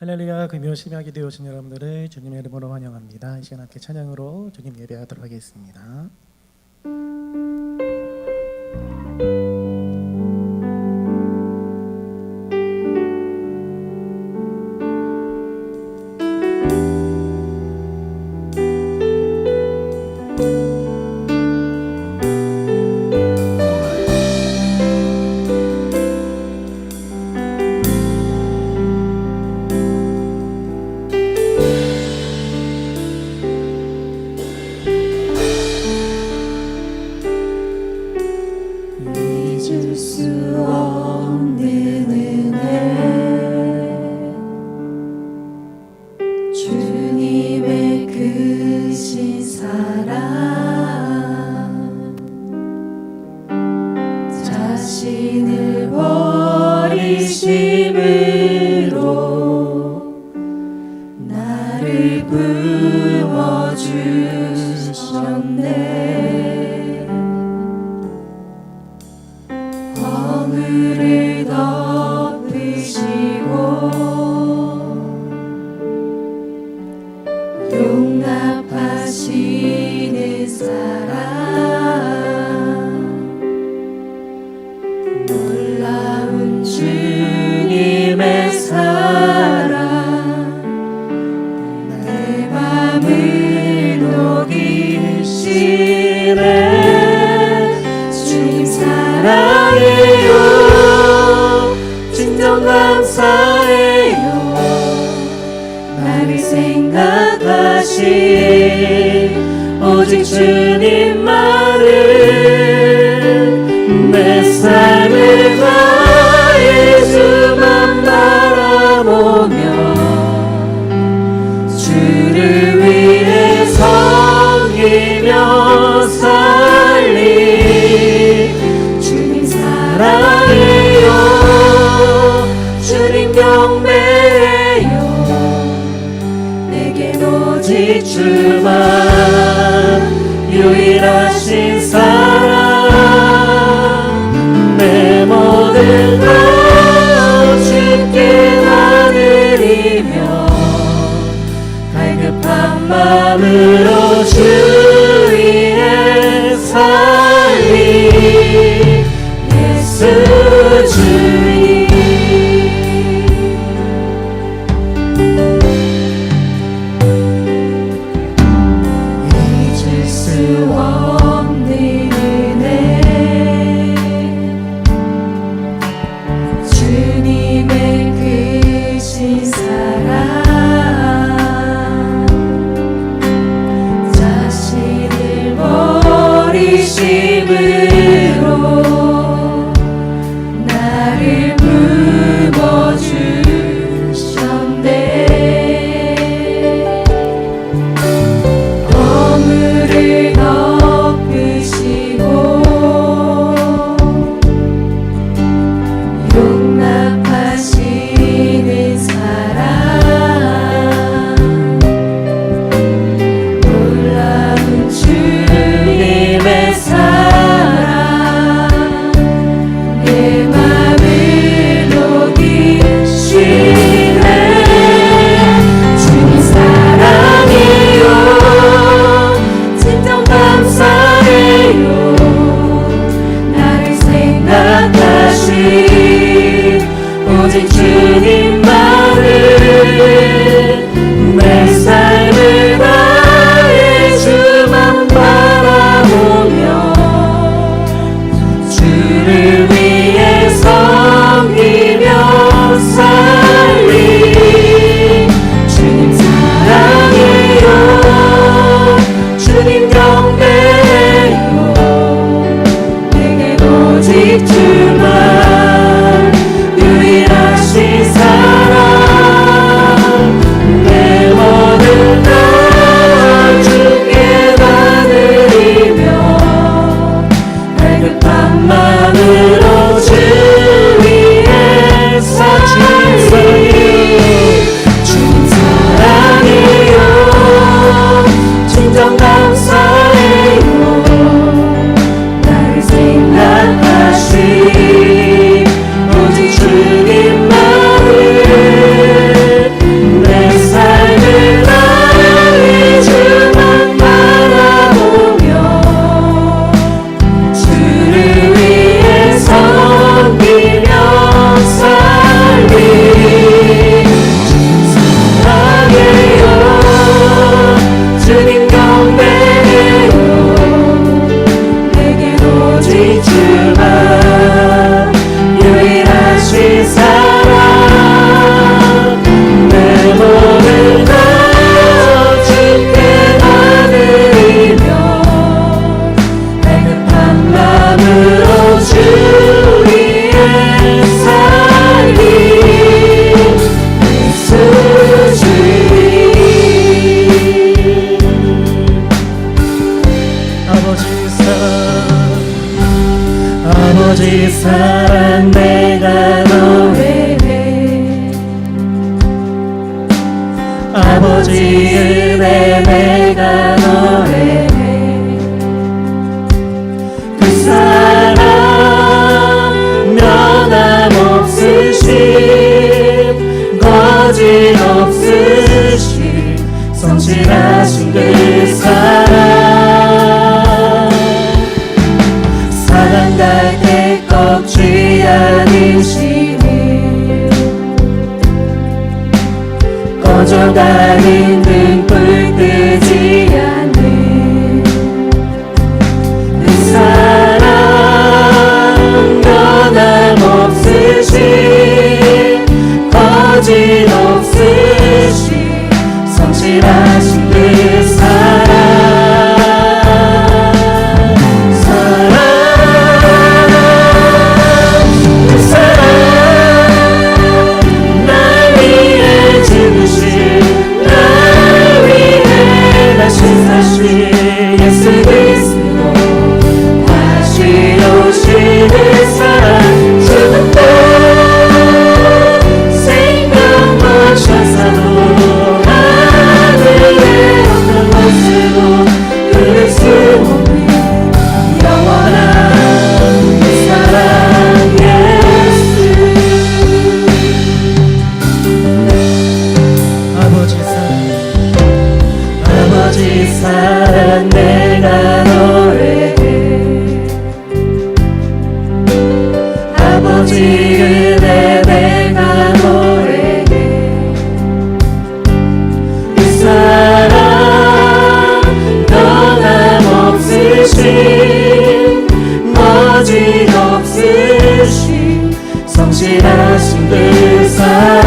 할렐루야. 금요 심야기 되어오신 여러분들을 주님의 이름으로 환영합니다. 이 시간 함께 찬양으로 주님 예배하도록 하겠습니다. 잊을 수 없는 은혜, 주님의 크신 사랑, 자신을 버리심으로 나를 품어주셨네. 허물을 덮으시고 용납하시는 사랑, 놀라운 주님의 사랑, 내 맘을 녹이시네. 주님 사랑해요, 진정 감사해요. 나를 생각하신 오직 주님만을, 내 삶을 다해 주만 바라보며 주를 위해 섬기며 살리. 주님 사랑해요, 주님 경배해요. 내겐 오직 주만 유일하신 사랑, 내 모든 것 주께 나드리며 갈급한 마음으로 주 위에 살리. 예수 주님. 잊을 수 없는 은혜, 주님의 크신 사랑, 자신을 버리심으로 나를 품어주셨네. 허물을 덮으시고 용납하시는 사랑, 놀라운 주님의 사랑, 아버지 은혜 내가 노래해. 그 사랑 변함없으심 거짓없으심 성실하신 그 사랑 사랑 갈 때 꺾지 않으시니 꺼져가는 등불 끄지 않는 그 사랑 변함없으신 거짓없으신 성실하신 그 사랑 그 사랑 날 위해 죽으신 날 위해 다시 사신 예수 그리스도 다시 오시는 사랑 죽음도 생명과 천사도 하늘의 어떤 곳에도 그릴 수 없는 영원한 그 사랑 예수 아버지 사랑 내가 노래해. 아버지 은혜 내가 노래해. 그 사랑 변함없으신 거짓없으신 성실하신 그 사랑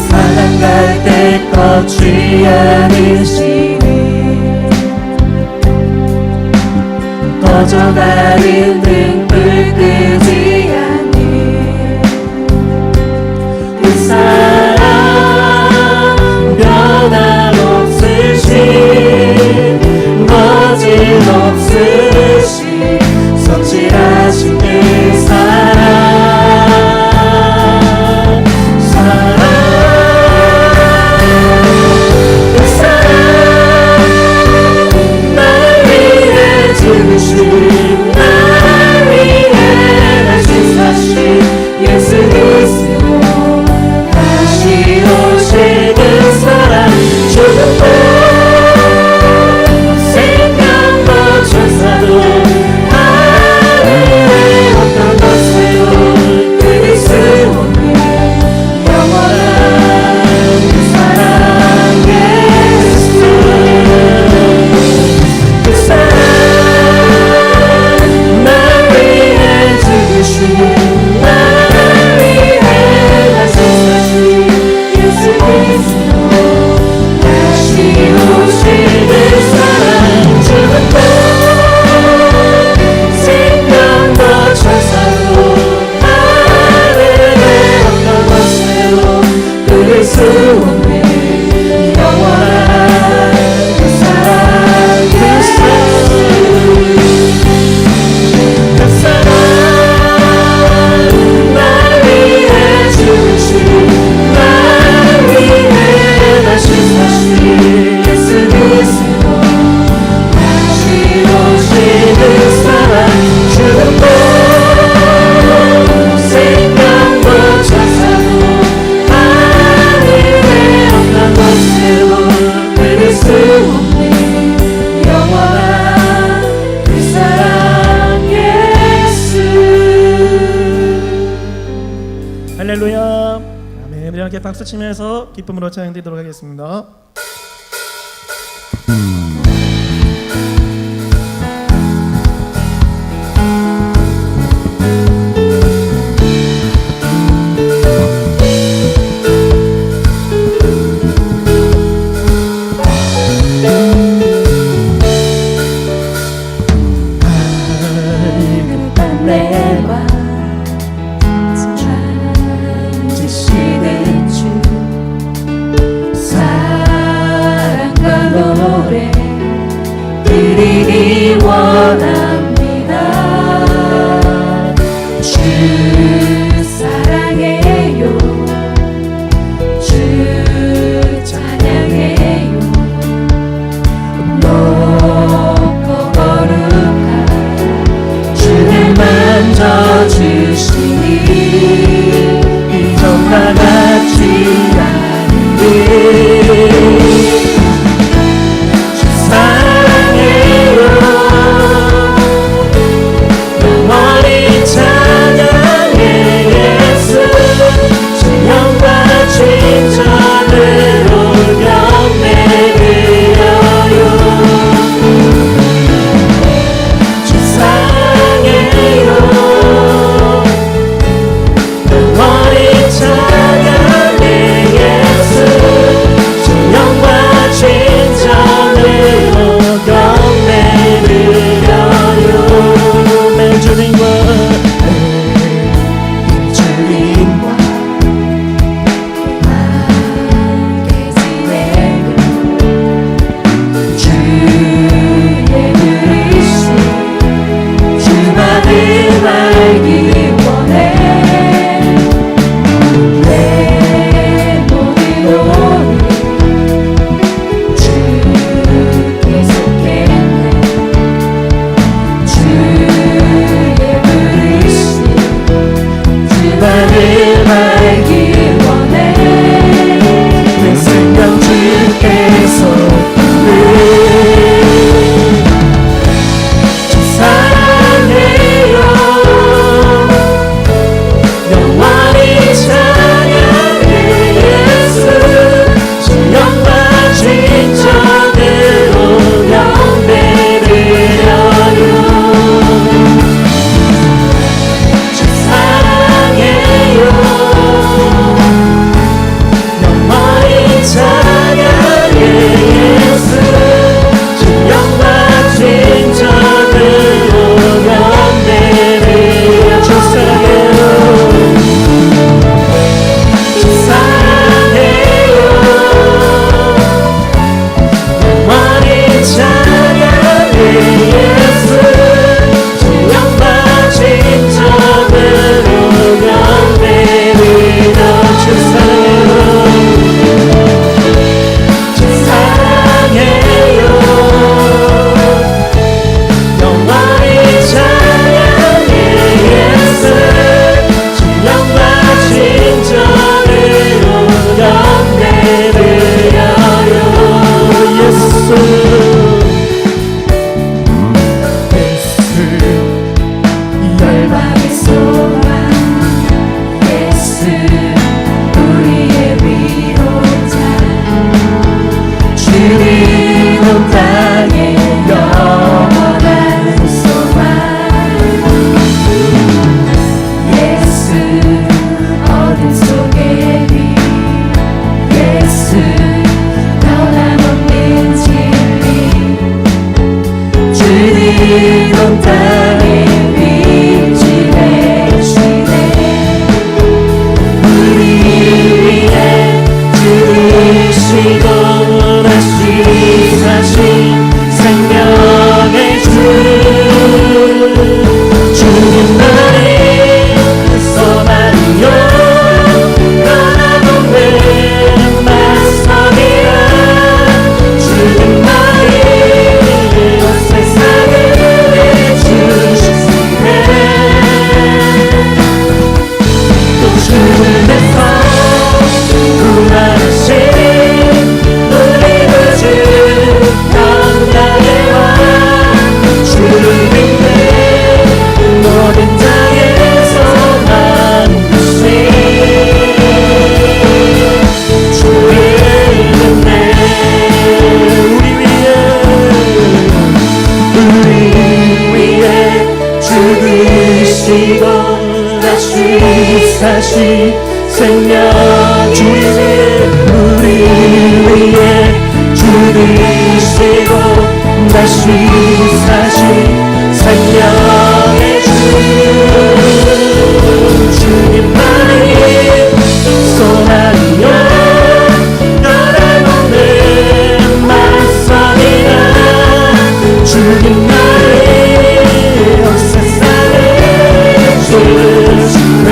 사랑 갈 때 꺾지 않으시니 꺼져가는 등불 끄지 않는 그 사랑 변함없으신 거짓없으신 성실하신 그 사랑 그 사랑 날 위해 죽으신 날 위해 다시 사신 예수 그리스도 다시 오실 그 사랑 죽음도 생명도 천사도 하늘의 어떤 곳에도 그릴 수 없는 영원한 그 사랑 예수 그 사랑 날 위해 죽으신 날 위해 다시 사신 예수 그리스도 다시 오실 그 사랑 죽음도 생명도 천사도 하늘의 어떤 곳에도 그릴 수 없는 영원한 그 사랑 그 사랑 날 위해 죽으신 날 위해 다시 사신 예수 그리스도 다시 오실 그 사랑 죽음도 생명도 천사도 하늘의 어떤 곳에도 그릴 수 없는 영원한 그 사랑 예수 할렐루야 아멘. 우리 함께 박수 치면서 기쁨으로 찬양드리도록 하겠습니다. 내맘 찾으시는 주 사랑과 노래 드리기 원합니다. 주 사랑해요 생명 주님 우리 위해 죽으시고 다시 사신 생명의 주 주님만이 소망이요 떠나보는 말씀이라 주님만이 온 세상을 주시네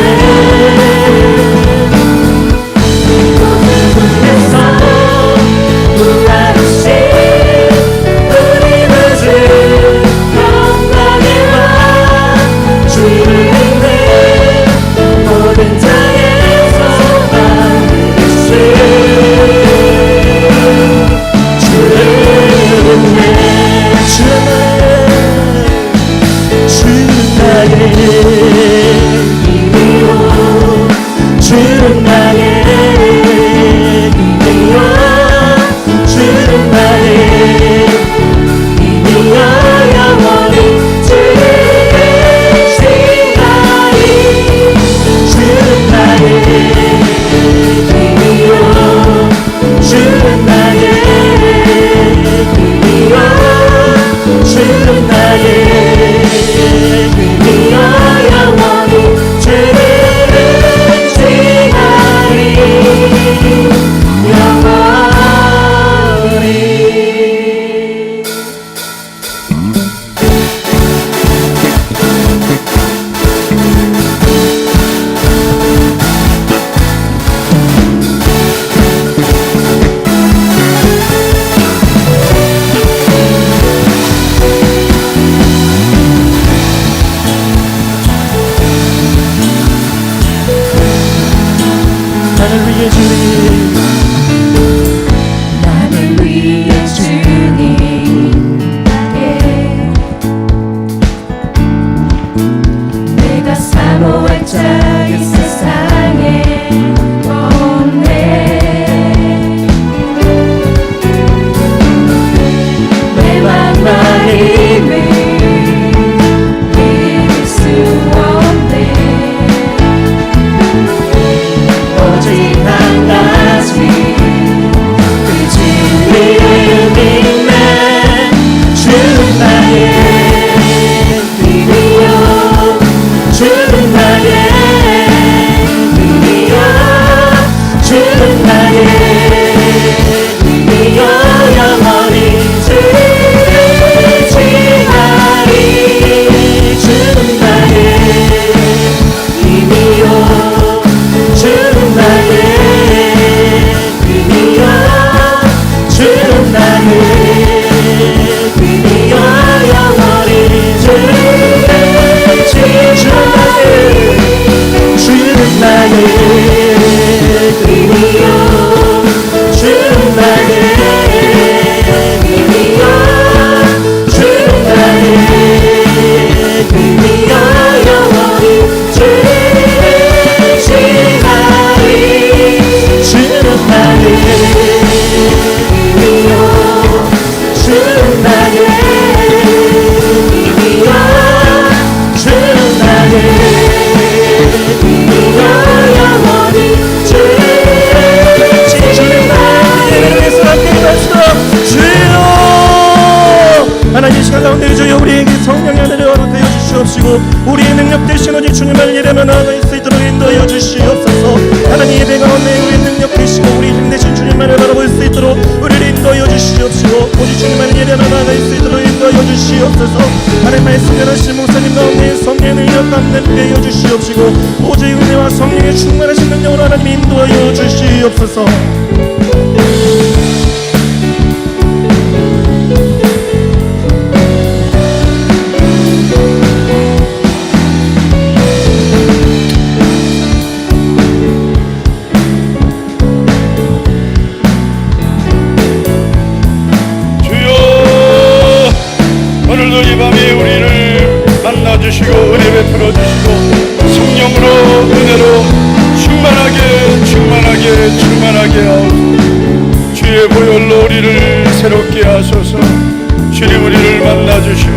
주는 나의 힘이요 주는 나의 힘이요 영원히 주를 시나이 주는 나의 힘이요 주는 나의 힘이요 주는 나의 힘이요 영원히 주를 나를 위해 주님 내가 사모할 자 이 세상에 없네 내 맘과 힘을 믿을 수 없네 오직 한 가지 그 진리를 믿네 주는 나의 힘이요 주는 나의 힘이요 주는 나의 힘이요 영원히 주를 지나리 주는 나의 힘이요 주는 나의 힘이요 주는 나의 힘이요 영원히 주를 지나리 주는 나의 힘이요 주는 나의 힘이요 주는 나의 힘이요 영원히 주를 지나리 주는 나의 힘이요 주는 나의 힘이요 주는 나의 힘이요 영원히 주를 지나리 주여 하나님 이 시간 가운데 주여 우리에게 성령의 은혜를 허락하여 주시옵시고 우리의 능력 되신 오직 주님을 예배하며 나아갈 수 있도록 인도하여 주시옵소서. 하나님 예배 가운데 우리의 능력 되시고 우리 힘 되신 주님만을 바라볼 수 있도록 우리를 인도하여 주시옵시고 오직 주님만을 예배하며 나아갈 수 있도록 인도하여 주시옵소서. 하나님 말씀 전하신 목사님 가운데 성령의 능력 감당케 하여 주시옵시고 오직 은혜와 성령의 충만하신 능력으로 하나님 인도하여 주시옵소서. 오늘도 이 밤에 우리를 만나주시고 은혜 베풀어주시고 성령으로 은혜로 충만하게 하옵소서. 주의 보혈로 우리를 새롭게 하소서. 주님 우리를 만나주시고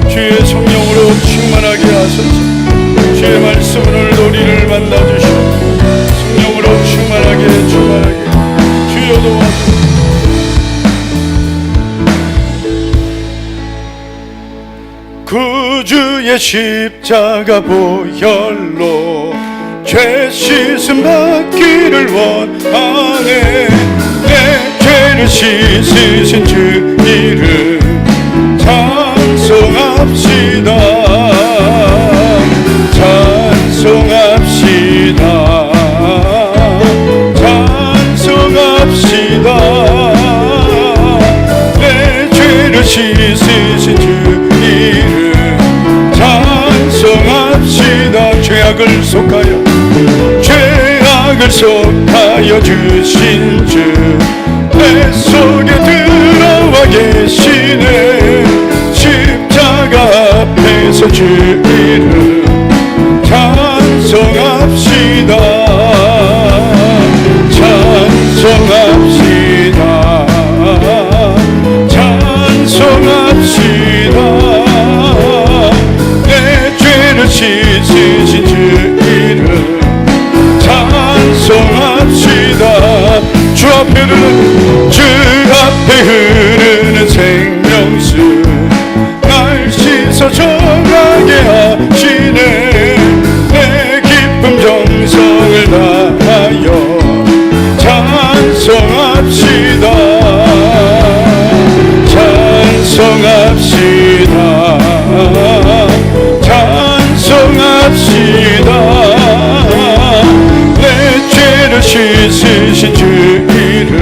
주의 성령으로 충만하게 하소서. 주의 말씀 오늘도 우리를 만나주시고 십자가 보혈로 죄 씻음 받기를 원하네. 내 죄를 씻으신 주 이름 찬송합시다. 찬송합시다. 찬송합시다. 내 죄를 씻으신 주 이름 찬송합시다. 죄악을 속하여 주신 주 내 속에 들어와 계시네. 십자가 앞에서 주 이름 찬송합시다. 찬송합시다. 찬송합시다. 내 죄를 씻으신 주 이름 찬송합시다. 주 앞에 흐르는 생명수 날 씻어 정하게 하시네. 내 기쁨 정성을 다하여 찬송합시다. 찬송합시다. 찬송합시다. 내 죄를 씻으신 주 이름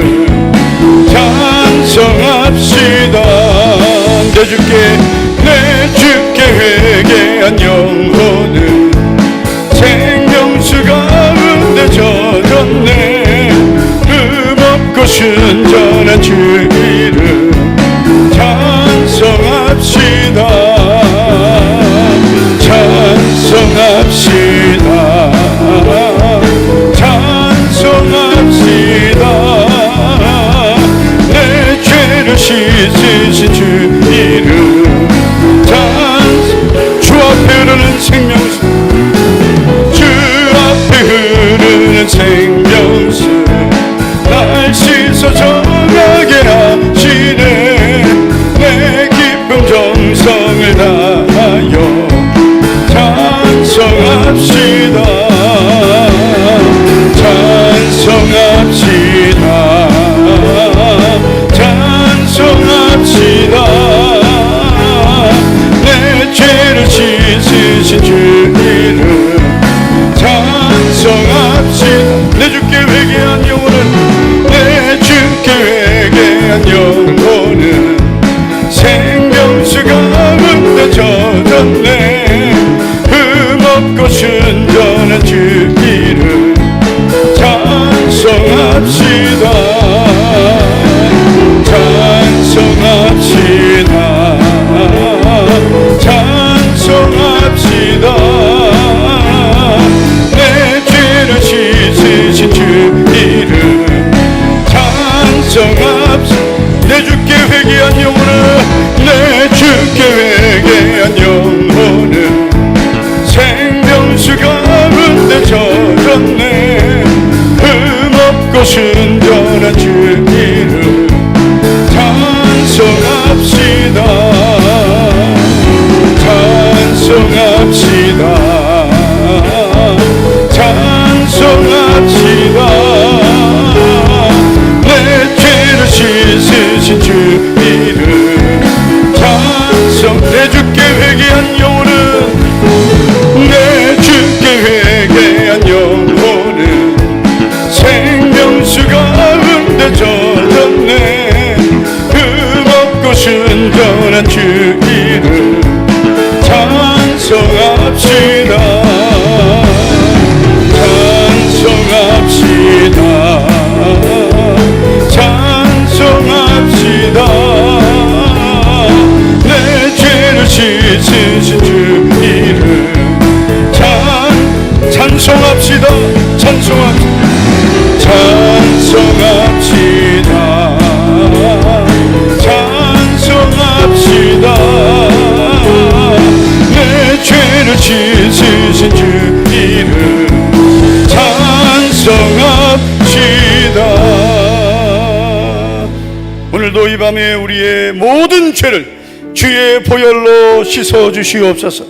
찬송합시다. 내 주께 회개한 영혼은 생명수 가운데 젖었네. 흠없고 순전한 주 이름 찬송합시다. 찬송합시다. 찬송합시다. 내 죄를 씻으신 주 이름 주 앞에 흐르는 생명수 주 앞에 흐르는 생명수 날 씻어 정하게 하시네. 내 기쁨 정성을 다하여 찬송합시다. 찬송합시다. 찬송합시다. 내 죄를 씻으신 주 이름 찬송합시다. 내 주께 회개한 영혼은 내 주께 회개한 영혼은 생명수 가운데 젖었네. 흠없고 순전한 주 이름 찬송합시다. 찬송합시다. 찬송합시다. 내 죄를 씻으신 주 이름 찬송합시다. 내 주께 회개한 영혼은 내 주께 회개한 영혼은 생명수 가운데 젖었네. 흠없고 순전한 주 이름 찬송합시다. 찬송합시다. 찬송합시다. 내 죄를 씻으신 주 이름 찬송. 내 주께 회개한 영혼은 내 주께 회개한 영혼은 생명수 가운데 젖었네. 흠없고 순전한 주 이름 찬송합시다. 찬송합시다. 찬송합시다. 내 죄를 씻으신 주 이름 찬송합시다. 찬송합시다. 찬송합시다. 찬송합시다. 내 죄를 씻으신 주 이름 찬송합시다. 오늘도 이 밤에 우리의 모든 죄를 주의 보혈로 씻어 주시옵소서.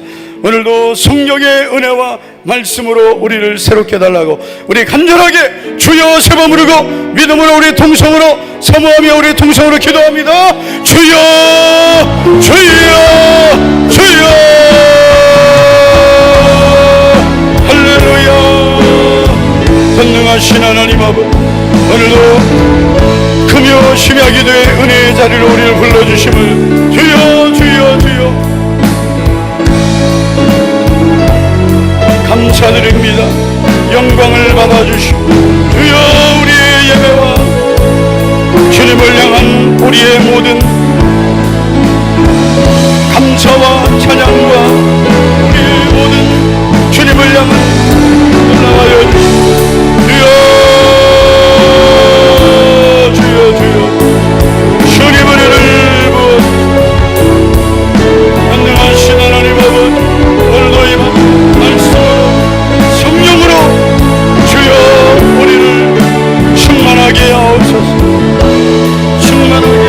오늘도 성령의 은혜와 말씀으로 우리를 새롭게 해달라고 우리 간절하게 주여 세 번 부르고 믿음으로 우리 통성으로 사모하며 우리 통성으로 기도합니다. 주여 주여 주여 할렐루야. 전능하신 하나님 아버지, 오늘도 금요 심야기도의 은혜의 자리로 우리를 불러주심을 주여 주여 주여 감사드립니다. 영광을 받아주시고 주여 우리의 예배와 주님을 향한 우리의 모든 감사와 찬양과 우리의 모든 주님을 향한 올라가여 주여 주여 주여 주님 은혜를 부어 전능하신 하나님 아버지, 오늘도 이 말씀으로 성령으로 주여 우리를 충만하게 하옵소서. 충만하게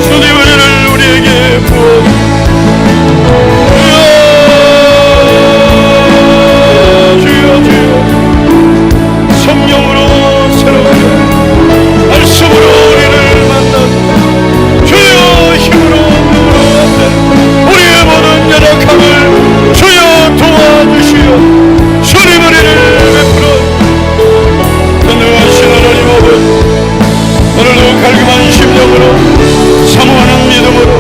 주님 은혜를 우리에게 부어 주여 주여 성령으로 새로운 말씀으로 우리를 만나고 주여 힘으로 우리의 모든 연약함을 주여 도와주시오. 주님 은혜를 베풀어 전능하신 하나님 아버지, 오늘도 갈급한 심령으로 사모하는 믿음으로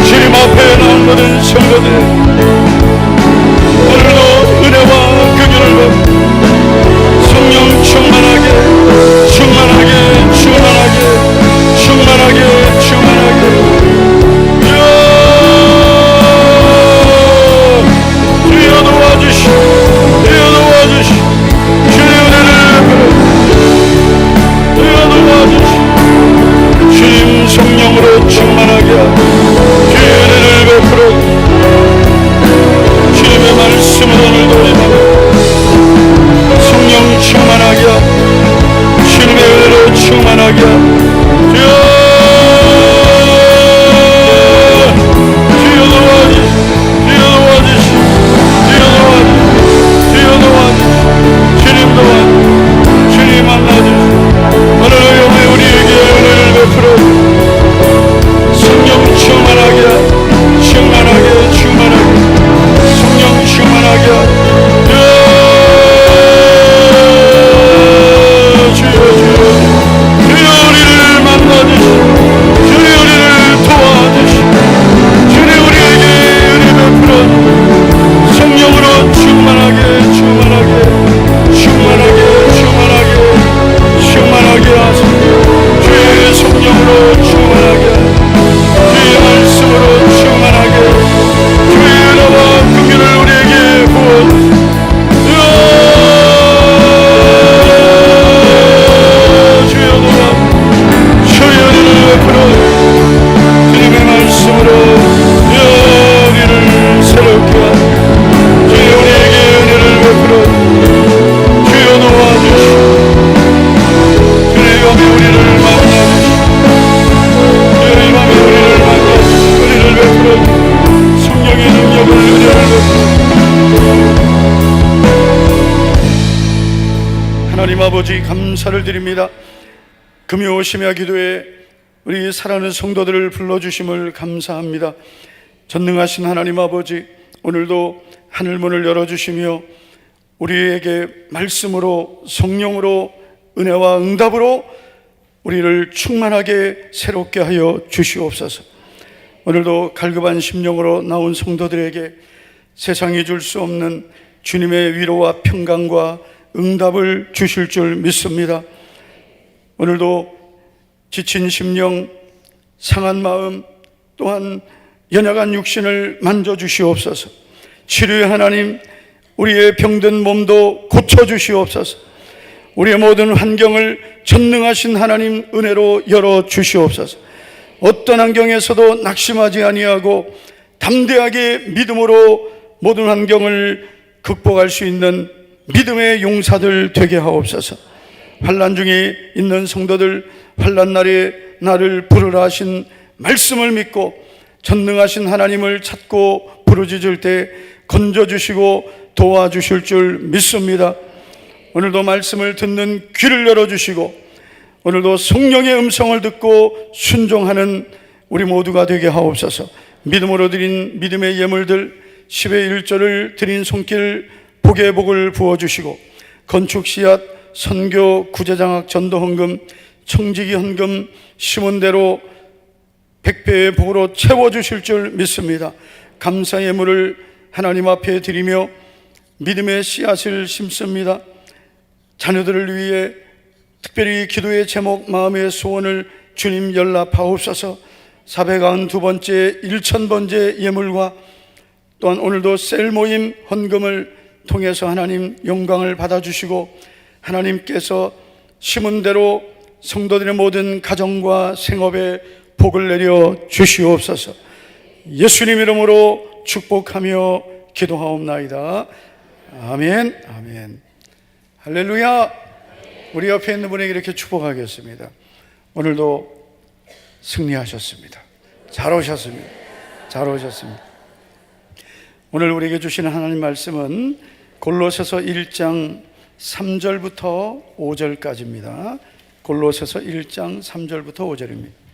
주님 앞에 나온 모든 성도들 오늘도 은혜와 긍휼을 받고 성령 충만하게 충만하게 충만하게 충만하게 충만하게 주여 도와주시오. 주여 도와주시오. 주의 은혜를 베풀어 주여 도와주시오. 주님 성령으로 충만하게 하고 주의 은혜를 베풀어 주님의 말씀을 오늘도 임하고 성령 충만하게 하고 주님의 은혜로 충만하게 하고 주여 도와주시오. 주여 도와주시오. 주여 도와주시오. 주님 도와주시오. 주님 만나주시오. 오늘 영에 우리에게 은혜를 베풀어 성령 충만하게 하고 충만하게 충만하게 성령 충만하게 하고 주여 주여 우리를 만나주시오. 주여 우리를 도와주시오. 주여 우리에게 은혜 베풀어 성령으로 충만하게 충만하게 충만하게 충만하게 충만하게 하소서. 주의 성령으로 충만하게 주의 말씀으로 충만하게 주의 은혜와 긍휼을 우리에게 부어주시오. 주여 도와 주의 은혜를 베풀어 주님의 말씀으로 우리를 새롭게 하고 주의 우리에게 은혜를 베풀어 주여 도와주시오. 주의 밤에 우리를 만나주시오. 주의 밤에 우리를 만나주시오. 은혜를 베풀어 성령의 능력을 은혜를 베풀어 하나님 아버지 감사를 드립니다. 금요 심야 기도에 우리 사랑하는 성도들을 불러주심을 감사합니다. 전능하신 하나님 아버지, 오늘도 하늘문을 열어주시며 우리에게 말씀으로 성령으로 은혜와 응답으로 우리를 충만하게 새롭게 하여 주시옵소서. 오늘도 갈급한 심령으로 나온 성도들에게 세상이 줄 수 없는 주님의 위로와 평강과 응답을 주실 줄 믿습니다. 오늘도 지친 심령, 상한 마음, 또한 연약한 육신을 만져주시옵소서. 치료의 하나님, 우리의 병든 몸도 고쳐주시옵소서. 우리의 모든 환경을 전능하신 하나님 은혜로 열어주시옵소서. 어떤 환경에서도 낙심하지 아니하고 담대하게 믿음으로 모든 환경을 극복할 수 있는 믿음의 용사들 되게 하옵소서. 환난 중에 있는 성도들, 환난 날에 나를 부르라 하신 말씀을 믿고 전능하신 하나님을 찾고 부르짖을 때 건져주시고 도와주실 줄 믿습니다. 오늘도 말씀을 듣는 귀를 열어주시고 오늘도 성령의 음성을 듣고 순종하는 우리 모두가 되게 하옵소서. 믿음으로 드린 믿음의 예물들 10의 1조를 드린 손길 복의 복을 부어주시고 건축 씨앗, 선교, 구제장학, 전도 헌금, 청지기 헌금 심은 대로 100배의 복으로 채워주실 줄 믿습니다. 감사 예물을 하나님 앞에 드리며 믿음의 씨앗을 심습니다. 자녀들을 위해 특별히 기도의 제목, 마음의 소원을 주님 연락하옵소서. 492번째 1000번째 예물과 또한 오늘도 셀 모임 헌금을 통해서 하나님 영광을 받아주시고 하나님께서 심은 대로 성도들의 모든 가정과 생업에 복을 내려 주시옵소서. 예수님 이름으로 축복하며 기도하옵나이다. 아멘. 아멘. 할렐루야. 우리 옆에 있는 분에게 이렇게 축복하겠습니다. 오늘도 승리하셨습니다. 잘 오셨습니다. 잘 오셨습니다. 오늘 우리에게 주시는 하나님 말씀은 골로새서 1장 3절부터 5절까지입니다. 골로새서 1장 3절부터 5절입니다.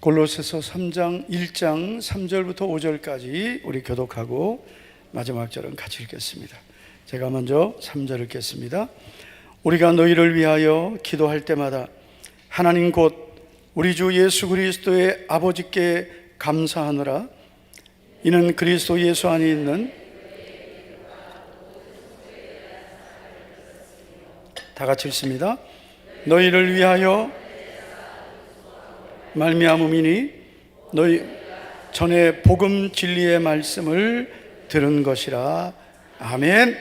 골로새서 3장 1장 3절부터 5절까지 우리 교독하고 마지막 절은 같이 읽겠습니다. 제가 먼저 3절 읽겠습니다. 우리가 너희를 위하여 기도할 때마다 하나님 곧 우리 주 예수 그리스도의 아버지께 감사하노라. 이는 그리스도 예수 안에 있는 다 같이 읽습니다. 너희를 위하여 말미암음이니 너희 전에 복음 진리의 말씀을 들은 것이라. 아멘.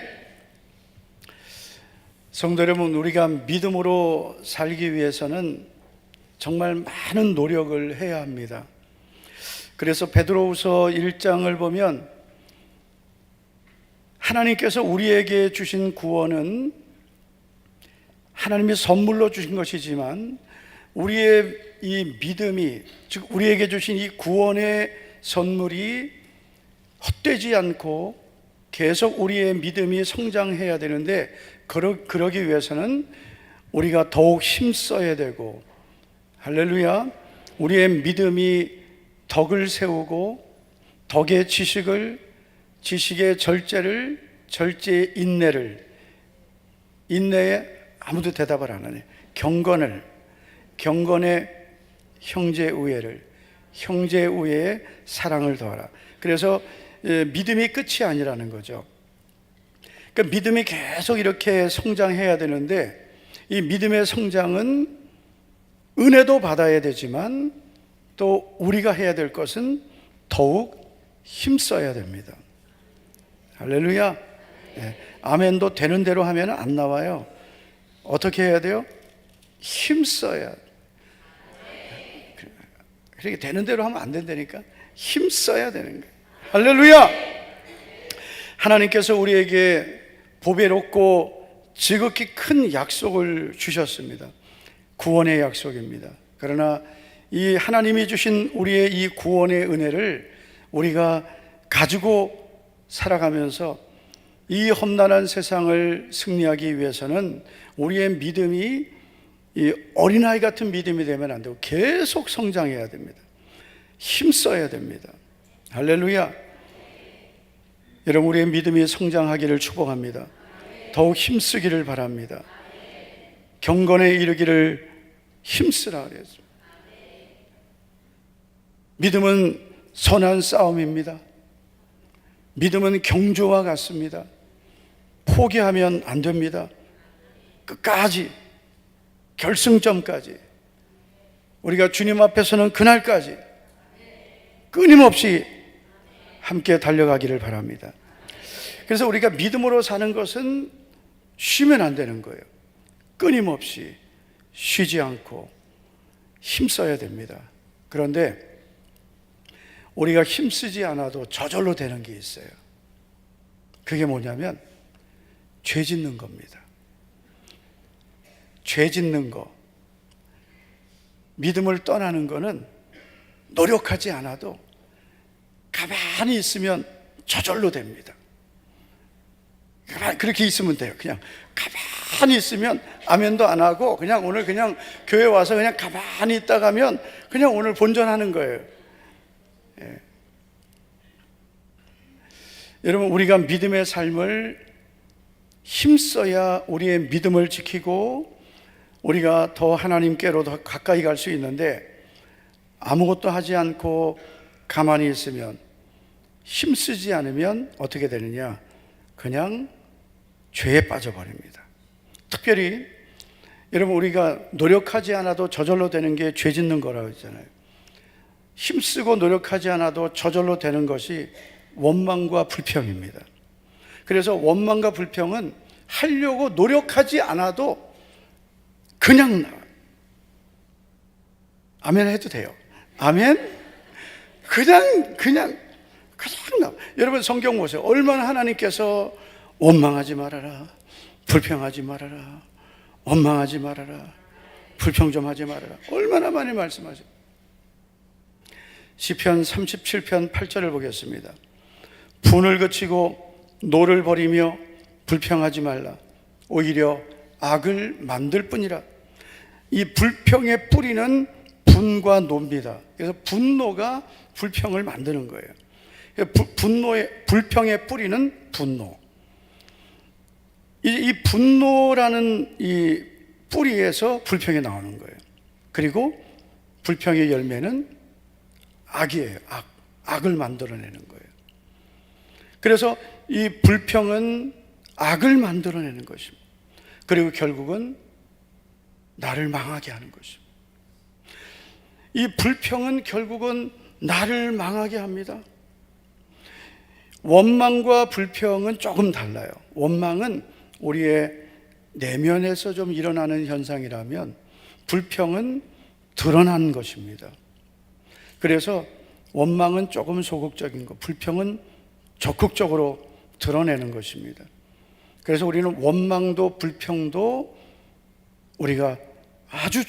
성도 여러분, 우리가 믿음으로 살기 위해서는 정말 많은 노력을 해야 합니다. 그래서 베드로후서 1장을 보면 하나님께서 우리에게 주신 구원은 하나님이 선물로 주신 것이지만 우리의 이 믿음이, 즉 우리에게 주신 이 구원의 선물이 헛되지 않고 계속 우리의 믿음이 성장해야 되는데 그러기 위해서는 우리가 더욱 힘써야 되고, 할렐루야, 우리의 믿음이 덕을 세우고 덕의 지식을, 지식의 절제를, 절제의 인내를, 인내에 아무도 대답을 안 하네. 경건을, 경건의 형제 우애를, 형제 우애의 사랑을 더하라. 그래서 믿음이 끝이 아니라는 거죠. 그러니까 믿음이 계속 이렇게 성장해야 되는데 이 믿음의 성장은 은혜도 받아야 되지만 또 우리가 해야 될 것은 더욱 힘써야 됩니다. 할렐루야. 네. 아멘도 되는 대로 하면 안 나와요. 어떻게 해야 돼요? 힘써야. 그렇게 되는 대로 하면 안 된다니까. 힘써야 되는 거예요. 할렐루야. 하나님께서 우리에게 보배롭고 지극히 큰 약속을 주셨습니다. 구원의 약속입니다. 그러나 이 하나님이 주신 우리의 이 구원의 은혜를 우리가 가지고 살아가면서 이 험난한 세상을 승리하기 위해서는 우리의 믿음이 이 어린아이 같은 믿음이 되면 안 되고 계속 성장해야 됩니다. 힘써야 됩니다. 할렐루야. 여러분, 우리의 믿음이 성장하기를 축복합니다. 더욱 힘쓰기를 바랍니다. 경건에 이르기를 힘쓰라 그랬습니다. 믿음은 선한 싸움입니다. 믿음은 경주와 같습니다. 포기하면 안 됩니다. 끝까지, 결승점까지, 우리가 주님 앞에서는 그날까지 끊임없이 함께 달려가기를 바랍니다. 그래서 우리가 믿음으로 사는 것은 쉬면 안 되는 거예요. 끊임없이 쉬지 않고 힘써야 됩니다. 그런데 우리가 힘쓰지 않아도 저절로 되는 게 있어요. 그게 뭐냐면 죄 짓는 겁니다. 죄 짓는 거. 믿음을 떠나는 거는 노력하지 않아도 가만히 있으면 저절로 됩니다. 그렇게 있으면 돼요. 그냥 가만히 있으면 아멘도 안 하고 그냥 오늘 그냥 교회 와서 그냥 가만히 있다 가면 그냥 오늘 본전하는 거예요. 예. 여러분, 우리가 믿음의 삶을 힘써야 우리의 믿음을 지키고 우리가 더 하나님께로 더 가까이 갈 수 있는데, 아무것도 하지 않고 가만히 있으면, 힘쓰지 않으면 어떻게 되느냐? 그냥 죄에 빠져버립니다. 특별히 여러분, 우리가 노력하지 않아도 저절로 되는 게 죄 짓는 거라고 했잖아요. 힘쓰고 노력하지 않아도 저절로 되는 것이 원망과 불평입니다. 그래서 원망과 불평은 하려고 노력하지 않아도 그냥 나와요. 아멘 해도 돼요. 아멘? 그냥 나와요. 여러분, 성경 보세요. 얼마나 하나님께서 원망하지 말아라, 불평하지 말아라, 원망하지 말아라, 불평 좀 하지 말아라, 얼마나 많이 말씀하세요. 시편 37편 8절을 보겠습니다. 분을 그치고 노를 버리며 불평하지 말라. 오히려 악을 만들 뿐이라. 이 불평의 뿌리는 분과 노입니다. 그래서 분노가 불평을 만드는 거예요. 불평의 뿌리는 분노. 이 분노라는 이 뿌리에서 불평이 나오는 거예요. 그리고 불평의 열매는 악이에요. 악을 만들어내는 거예요. 그래서 이 불평은 악을 만들어내는 것입니다. 그리고 결국은 나를 망하게 하는 것입니다. 이 불평은 결국은 나를 망하게 합니다. 원망과 불평은 조금 달라요. 원망은 우리의 내면에서 좀 일어나는 현상이라면, 불평은 드러난 것입니다. 그래서 원망은 조금 소극적인 것, 불평은 적극적으로 드러내는 것입니다. 그래서 우리는 원망도 불평도 우리가 아주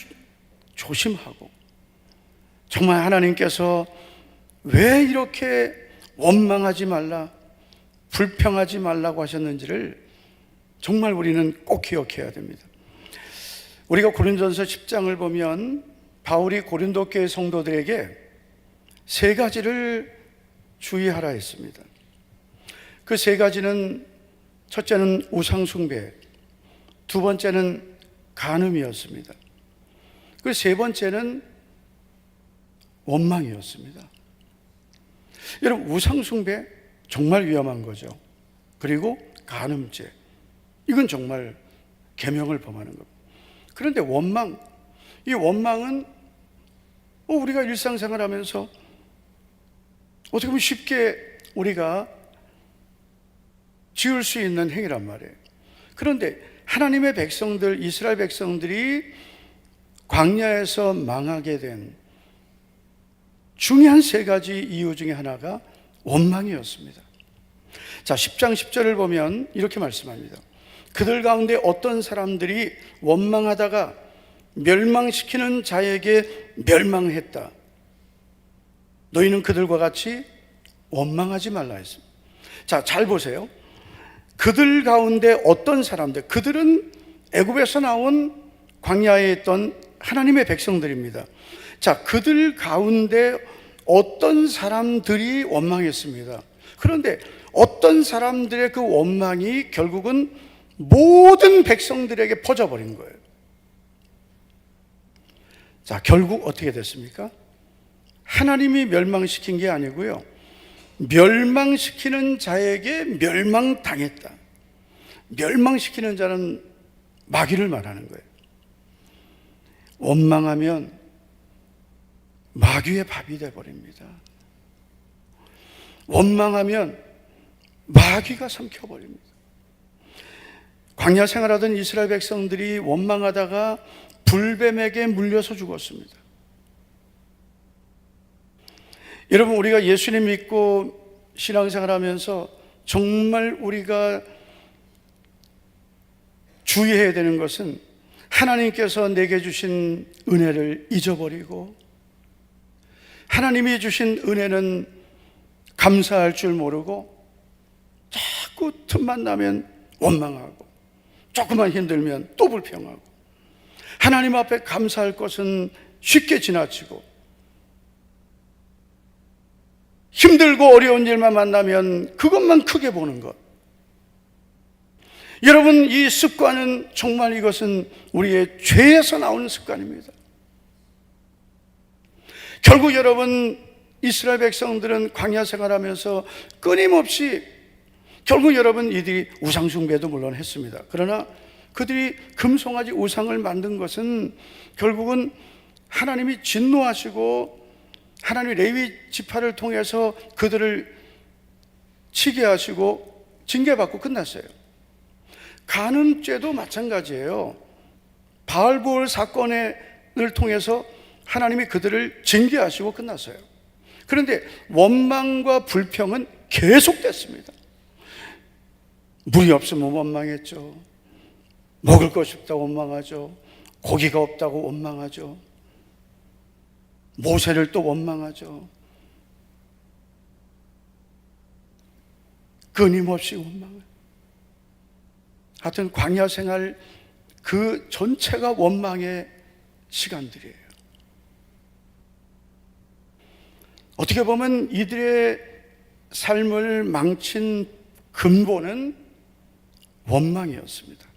조심하고, 정말 하나님께서 왜 이렇게 원망하지 말라, 불평하지 말라고 하셨는지를 정말 우리는 꼭 기억해야 됩니다. 우리가 고린도전서 10장을 보면 바울이 고린도 교회 성도들에게 세 가지를 주의하라 했습니다. 그 세 가지는, 첫째는 우상숭배, 두 번째는 간음이었습니다. 그 세 번째는 원망이었습니다. 여러분, 우상숭배 정말 위험한 거죠. 그리고 간음죄, 이건 정말 계명을 범하는 겁니다. 그런데 원망, 이 원망은 우리가 일상생활 하면서 어떻게 보면 쉽게 우리가 지을 수 있는 행위란 말이에요. 그런데 하나님의 백성들, 이스라엘 백성들이 광야에서 망하게 된 중요한 세 가지 이유 중에 하나가 원망이었습니다. 자, 10장 10절을 보면 이렇게 말씀합니다. 그들 가운데 어떤 사람들이 원망하다가 멸망시키는 자에게 멸망했다. 너희는 그들과 같이 원망하지 말라 했습니다. 자, 잘 보세요. 그들 가운데 어떤 사람들, 그들은 애굽에서 나온 광야에 있던 하나님의 백성들입니다. 자, 그들 가운데 어떤 사람들이 원망했습니다. 그런데 어떤 사람들의 그 원망이 결국은 모든 백성들에게 퍼져버린 거예요. 자, 결국 어떻게 됐습니까? 하나님이 멸망시킨 게 아니고요, 멸망시키는 자에게 멸망당했다. 멸망시키는 자는 마귀를 말하는 거예요. 원망하면 마귀의 밥이 되어버립니다. 원망하면 마귀가 삼켜버립니다. 광야 생활하던 이스라엘 백성들이 원망하다가 불뱀에게 물려서 죽었습니다. 여러분, 우리가 예수님 믿고 신앙생활 하면서 정말 우리가 주의해야 되는 것은 하나님께서 내게 주신 은혜를 잊어버리고 하나님이 주신 은혜는 감사할 줄 모르고 자꾸 틈만 나면 원망하고 조금만 힘들면 또 불평하고 하나님 앞에 감사할 것은 쉽게 지나치고 힘들고 어려운 일만 만나면 그것만 크게 보는 것. 여러분, 이 습관은 정말 이것은 우리의 죄에서 나오는 습관입니다. 결국 여러분, 이스라엘 백성들은 광야 생활하면서 끊임없이 결국 여러분 이들이 우상 숭배도 물론 했습니다. 그러나 그들이 금송아지 우상을 만든 것은 결국은 하나님이 진노하시고 하나님이 레위 지파를 통해서 그들을 치게 하시고 징계받고 끝났어요. 간음죄도 마찬가지예요. 바알보올 사건을 통해서 하나님이 그들을 징계하시고 끝났어요. 그런데 원망과 불평은 계속됐습니다. 물이 없으면 원망했죠. 먹을 것이 없다고 원망하죠. 고기가 없다고 원망하죠. 모세를 또 원망하죠. 끊임없이 원망을. 하여튼 광야 생활 그 전체가 원망의 시간들이에요. 어떻게 보면 이들의 삶을 망친 근본은 원망이었습니다.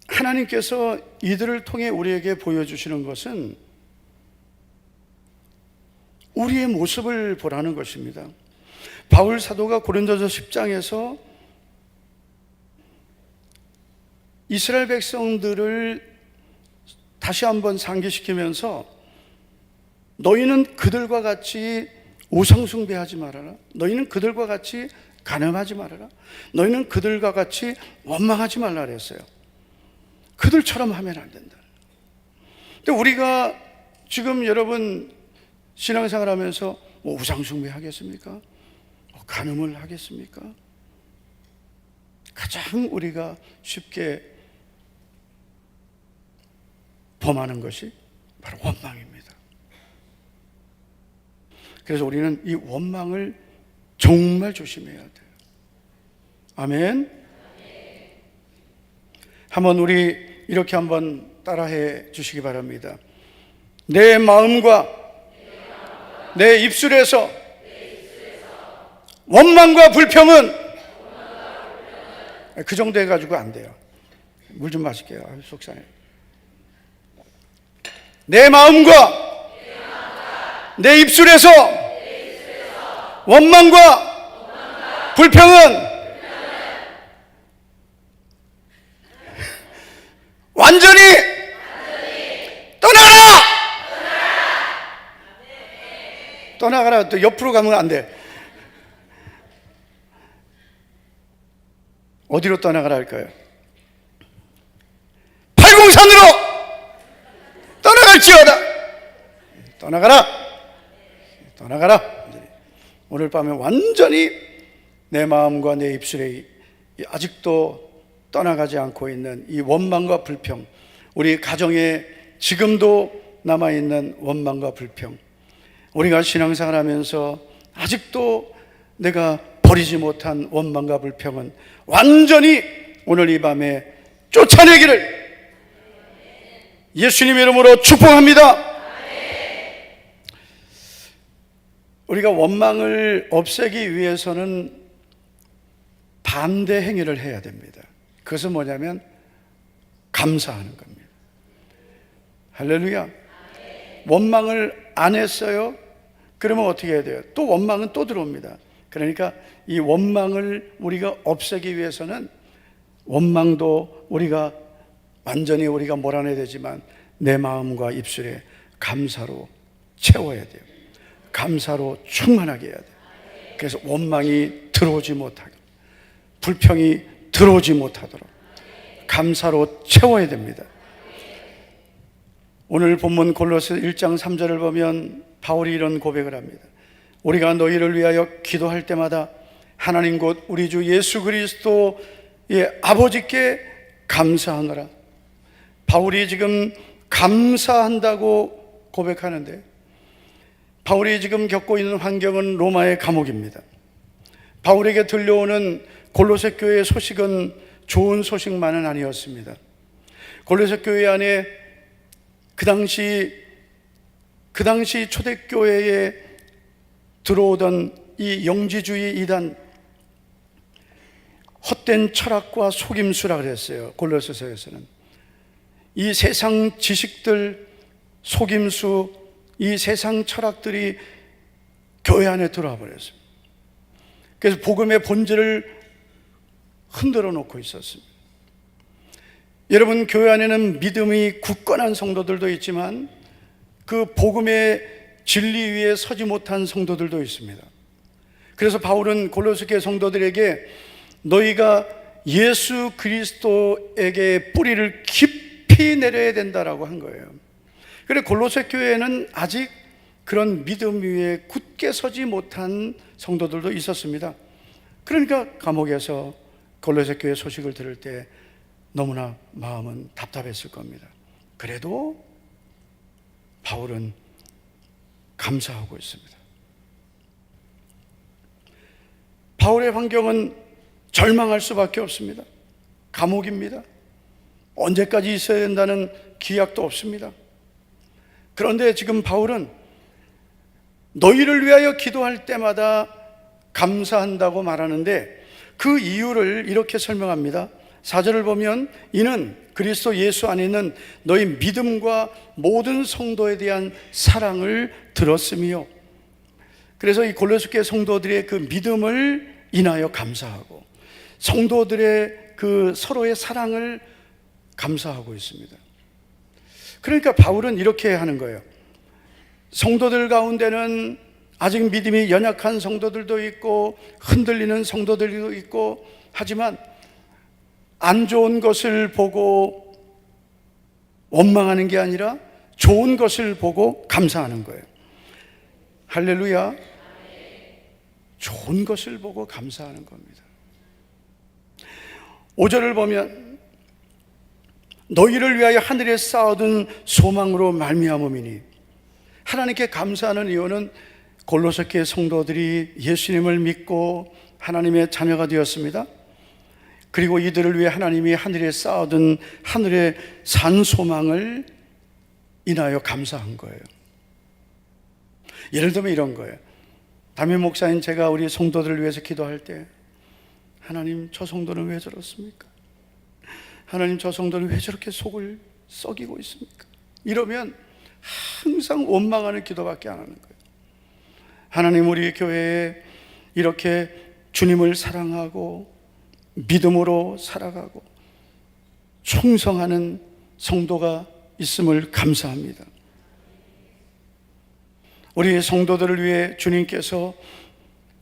하나님께서 이들을 통해 우리에게 보여주시는 것은 우리의 모습을 보라는 것입니다. 바울 사도가 고린도서 10장에서 이스라엘 백성들을 다시 한번 상기시키면서 너희는 그들과 같이 우상 숭배하지 말아라. 너희는 그들과 같이 간음하지 말아라. 너희는 그들과 같이 원망하지 말라 그랬어요. 그들처럼 하면 안 된다. 근데 우리가 지금 여러분 신앙생활 하면서 뭐 우상 숭배 하겠습니까? 간음을 하겠습니까? 가장 우리가 쉽게 범하는 것이 바로 원망입니다. 그래서 우리는 이 원망을 정말 조심해야 돼요. 아멘. 한번 우리 이렇게 한번 따라해 주시기 바랍니다. 내 마음과 내 입술에서 원망과 불평은 그 정도 해가지고 안 돼요. 물 좀 마실게요. 속상해. 내 마음과 내 입술에서 원망과 불평은 완전히 떠나가라! 떠나가라. 또 옆으로 가면 안 돼. 어디로 떠나가라 할까요? 팔공산으로 떠나갈지어다. 떠나가라. 떠나가라. 오늘 밤에 완전히 내 마음과 내 입술에 아직도 떠나가지 않고 있는 이 원망과 불평, 우리 가정에 지금도 남아있는 원망과 불평, 우리가 신앙생활 하면서 아직도 내가 버리지 못한 원망과 불평은 완전히 오늘 이 밤에 쫓아내기를 예수님 이름으로 축복합니다. 우리가 원망을 없애기 위해서는 반대 행위를 해야 됩니다. 그것은 뭐냐면 감사하는 겁니다. 할렐루야. 원망을 안 했어요? 그러면 어떻게 해야 돼요? 또 원망은 또 들어옵니다. 그러니까 이 원망을 우리가 없애기 위해서는 원망도 우리가 완전히 우리가 몰아내야 되지만 내 마음과 입술에 감사로 채워야 돼요. 감사로 충만하게 해야 돼요. 그래서 원망이 들어오지 못하게, 불평이 들어오지 못하도록 감사로 채워야 됩니다. 오늘 본문 골로새 1장 3절을 보면 바울이 이런 고백을 합니다. 우리가 너희를 위하여 기도할 때마다 하나님 곧 우리 주 예수 그리스도의 아버지께 감사하노라. 바울이 지금 감사한다고 고백하는데, 바울이 지금 겪고 있는 환경은 로마의 감옥입니다. 바울에게 들려오는 골로새 교회의 소식은 좋은 소식만은 아니었습니다. 골로새 교회 안에 그 당시 초대교회에 들어오던 이 영지주의 이단, 헛된 철학과 속임수라 그랬어요. 골로새서에서는 이 세상 지식들, 속임수, 이 세상 철학들이 교회 안에 들어와 버렸습니다. 그래서 복음의 본질을 흔들어 놓고 있었습니다. 여러분, 교회 안에는 믿음이 굳건한 성도들도 있지만 그 복음의 진리 위에 서지 못한 성도들도 있습니다. 그래서 바울은 골로새 교회 성도들에게 너희가 예수 그리스도에게 뿌리를 깊이 내려야 된다라고 한 거예요. 그래, 골로새 교회에는 아직 그런 믿음 위에 굳게 서지 못한 성도들도 있었습니다. 그러니까 감옥에서 골로새 교회 소식을 들을 때 너무나 마음은 답답했을 겁니다. 그래도 바울은 감사하고 있습니다. 바울의 환경은 절망할 수밖에 없습니다. 감옥입니다. 언제까지 있어야 된다는 기약도 없습니다. 그런데 지금 바울은 너희를 위하여 기도할 때마다 감사한다고 말하는데 그 이유를 이렇게 설명합니다. 4절을 보면 이는 그리스도 예수 안에 있는 너희 믿음과 모든 성도에 대한 사랑을 들었으며, 그래서 이 골로새 교회 성도들의 그 믿음을 인하여 감사하고 성도들의 그 서로의 사랑을 감사하고 있습니다. 그러니까 바울은 이렇게 하는 거예요. 성도들 가운데는 아직 믿음이 연약한 성도들도 있고 흔들리는 성도들도 있고 하지만 안 좋은 것을 보고 원망하는 게 아니라 좋은 것을 보고 감사하는 거예요. 할렐루야. 좋은 것을 보고 감사하는 겁니다. 5절을 보면 너희를 위하여 하늘에 쌓아둔 소망으로 말미암음이니, 하나님께 감사하는 이유는 골로새 교회 성도들이 예수님을 믿고 하나님의 자녀가 되었습니다. 그리고 이들을 위해 하나님이 하늘에 쌓아둔 하늘의 산 소망을 인하여 감사한 거예요. 예를 들면 이런 거예요. 담임 목사인 제가 우리 성도들을 위해서 기도할 때, 하나님 저 성도는 왜 저렇습니까? 하나님 저 성도는 왜 저렇게 속을 썩이고 있습니까? 이러면 항상 원망하는 기도밖에 안 하는 거예요. 하나님, 우리 교회에 이렇게 주님을 사랑하고 믿음으로 살아가고 충성하는 성도가 있음을 감사합니다. 우리 성도들을 위해 주님께서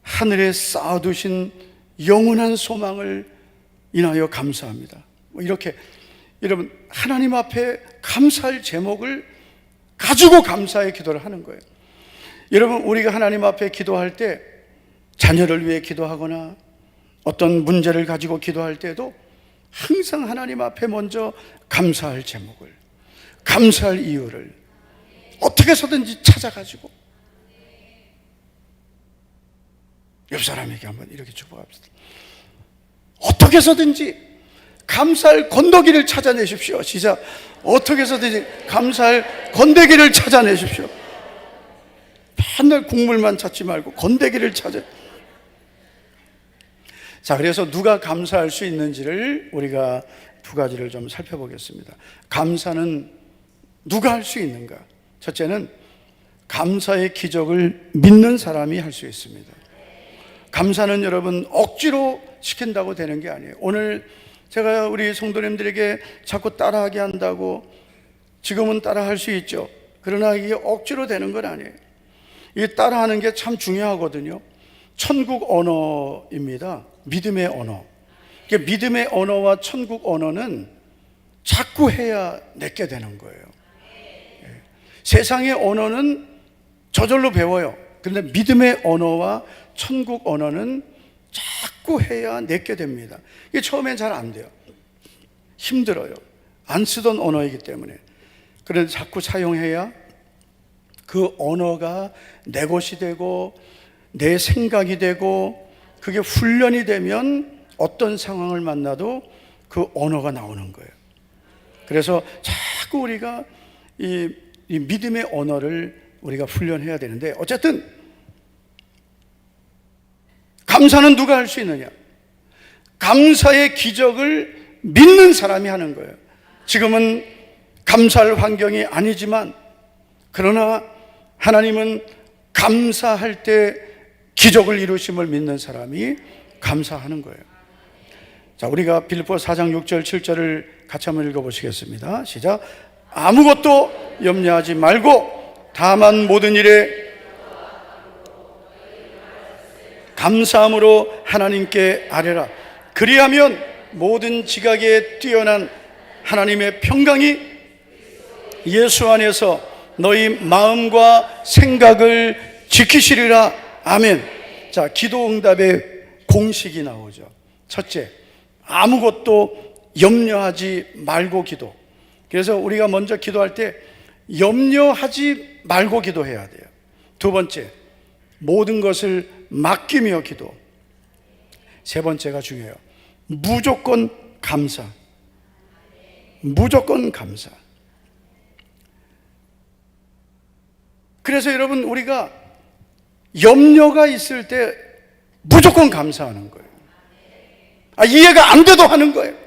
하늘에 쌓아두신 영원한 소망을 인하여 감사합니다. 이렇게 여러분, 하나님 앞에 감사할 제목을 가지고 감사의 기도를 하는 거예요. 여러분, 우리가 하나님 앞에 기도할 때, 자녀를 위해 기도하거나 어떤 문제를 가지고 기도할 때도 항상 하나님 앞에 먼저 감사할 제목을, 감사할 이유를 어떻게 해서든지 찾아가지고, 옆 사람에게 한번 이렇게 축복합시다. 어떻게 해서든지 감사할 건더기를 찾아내십시오. 시작. 어떻게 해서든지 감사할 건더기를 찾아내십시오. 맨날 국물만 찾지 말고 건더기를 찾아. 자, 그래서 누가 감사할 수 있는지를 우리가 두 가지를 좀 살펴보겠습니다. 감사는 누가 할 수 있는가? 첫째는 감사의 기적을 믿는 사람이 할 수 있습니다. 감사는 여러분 억지로 시킨다고 되는 게 아니에요. 오늘 제가 우리 성도님들에게 자꾸 따라하게 한다고 지금은 따라할 수 있죠. 그러나 이게 억지로 되는 건 아니에요. 이 따라하는 게 참 중요하거든요. 천국 언어입니다. 믿음의 언어. 믿음의 언어와 천국 언어는 자꾸 해야 내게 되는 거예요. 세상의 언어는 저절로 배워요. 그런데 믿음의 언어와 천국 언어는 자꾸 해야 내게 됩니다. 이게 처음엔 잘 안 돼요. 힘들어요. 안 쓰던 언어이기 때문에. 그런데 자꾸 사용해야 그 언어가 내 것이 되고 내 생각이 되고, 그게 훈련이 되면 어떤 상황을 만나도 그 언어가 나오는 거예요. 그래서 자꾸 우리가 이 믿음의 언어를 우리가 훈련해야 되는데, 어쨌든 감사는 누가 할 수 있느냐? 감사의 기적을 믿는 사람이 하는 거예요. 지금은 감사할 환경이 아니지만, 그러나 하나님은 감사할 때 기적을 이루심을 믿는 사람이 감사하는 거예요. 자, 우리가 빌립보서 4장 6절 7절을 같이 한번 읽어보시겠습니다. 시작. 아무것도 염려하지 말고 다만 모든 일에 감사함으로 하나님께 아뢰라. 그리하면 모든 지각에 뛰어난 하나님의 평강이 예수 안에서 너희 마음과 생각을 지키시리라. 아멘. 자, 기도 응답의 공식이 나오죠. 첫째, 아무것도 염려하지 말고 기도. 그래서 우리가 먼저 기도할 때 염려하지 말고 기도해야 돼요. 두 번째, 모든 것을 맡기며 기도. 세 번째가 중요해요. 무조건 감사. 무조건 감사. 그래서 여러분, 우리가 염려가 있을 때 무조건 감사하는 거예요. 이해가 안 돼도 하는 거예요.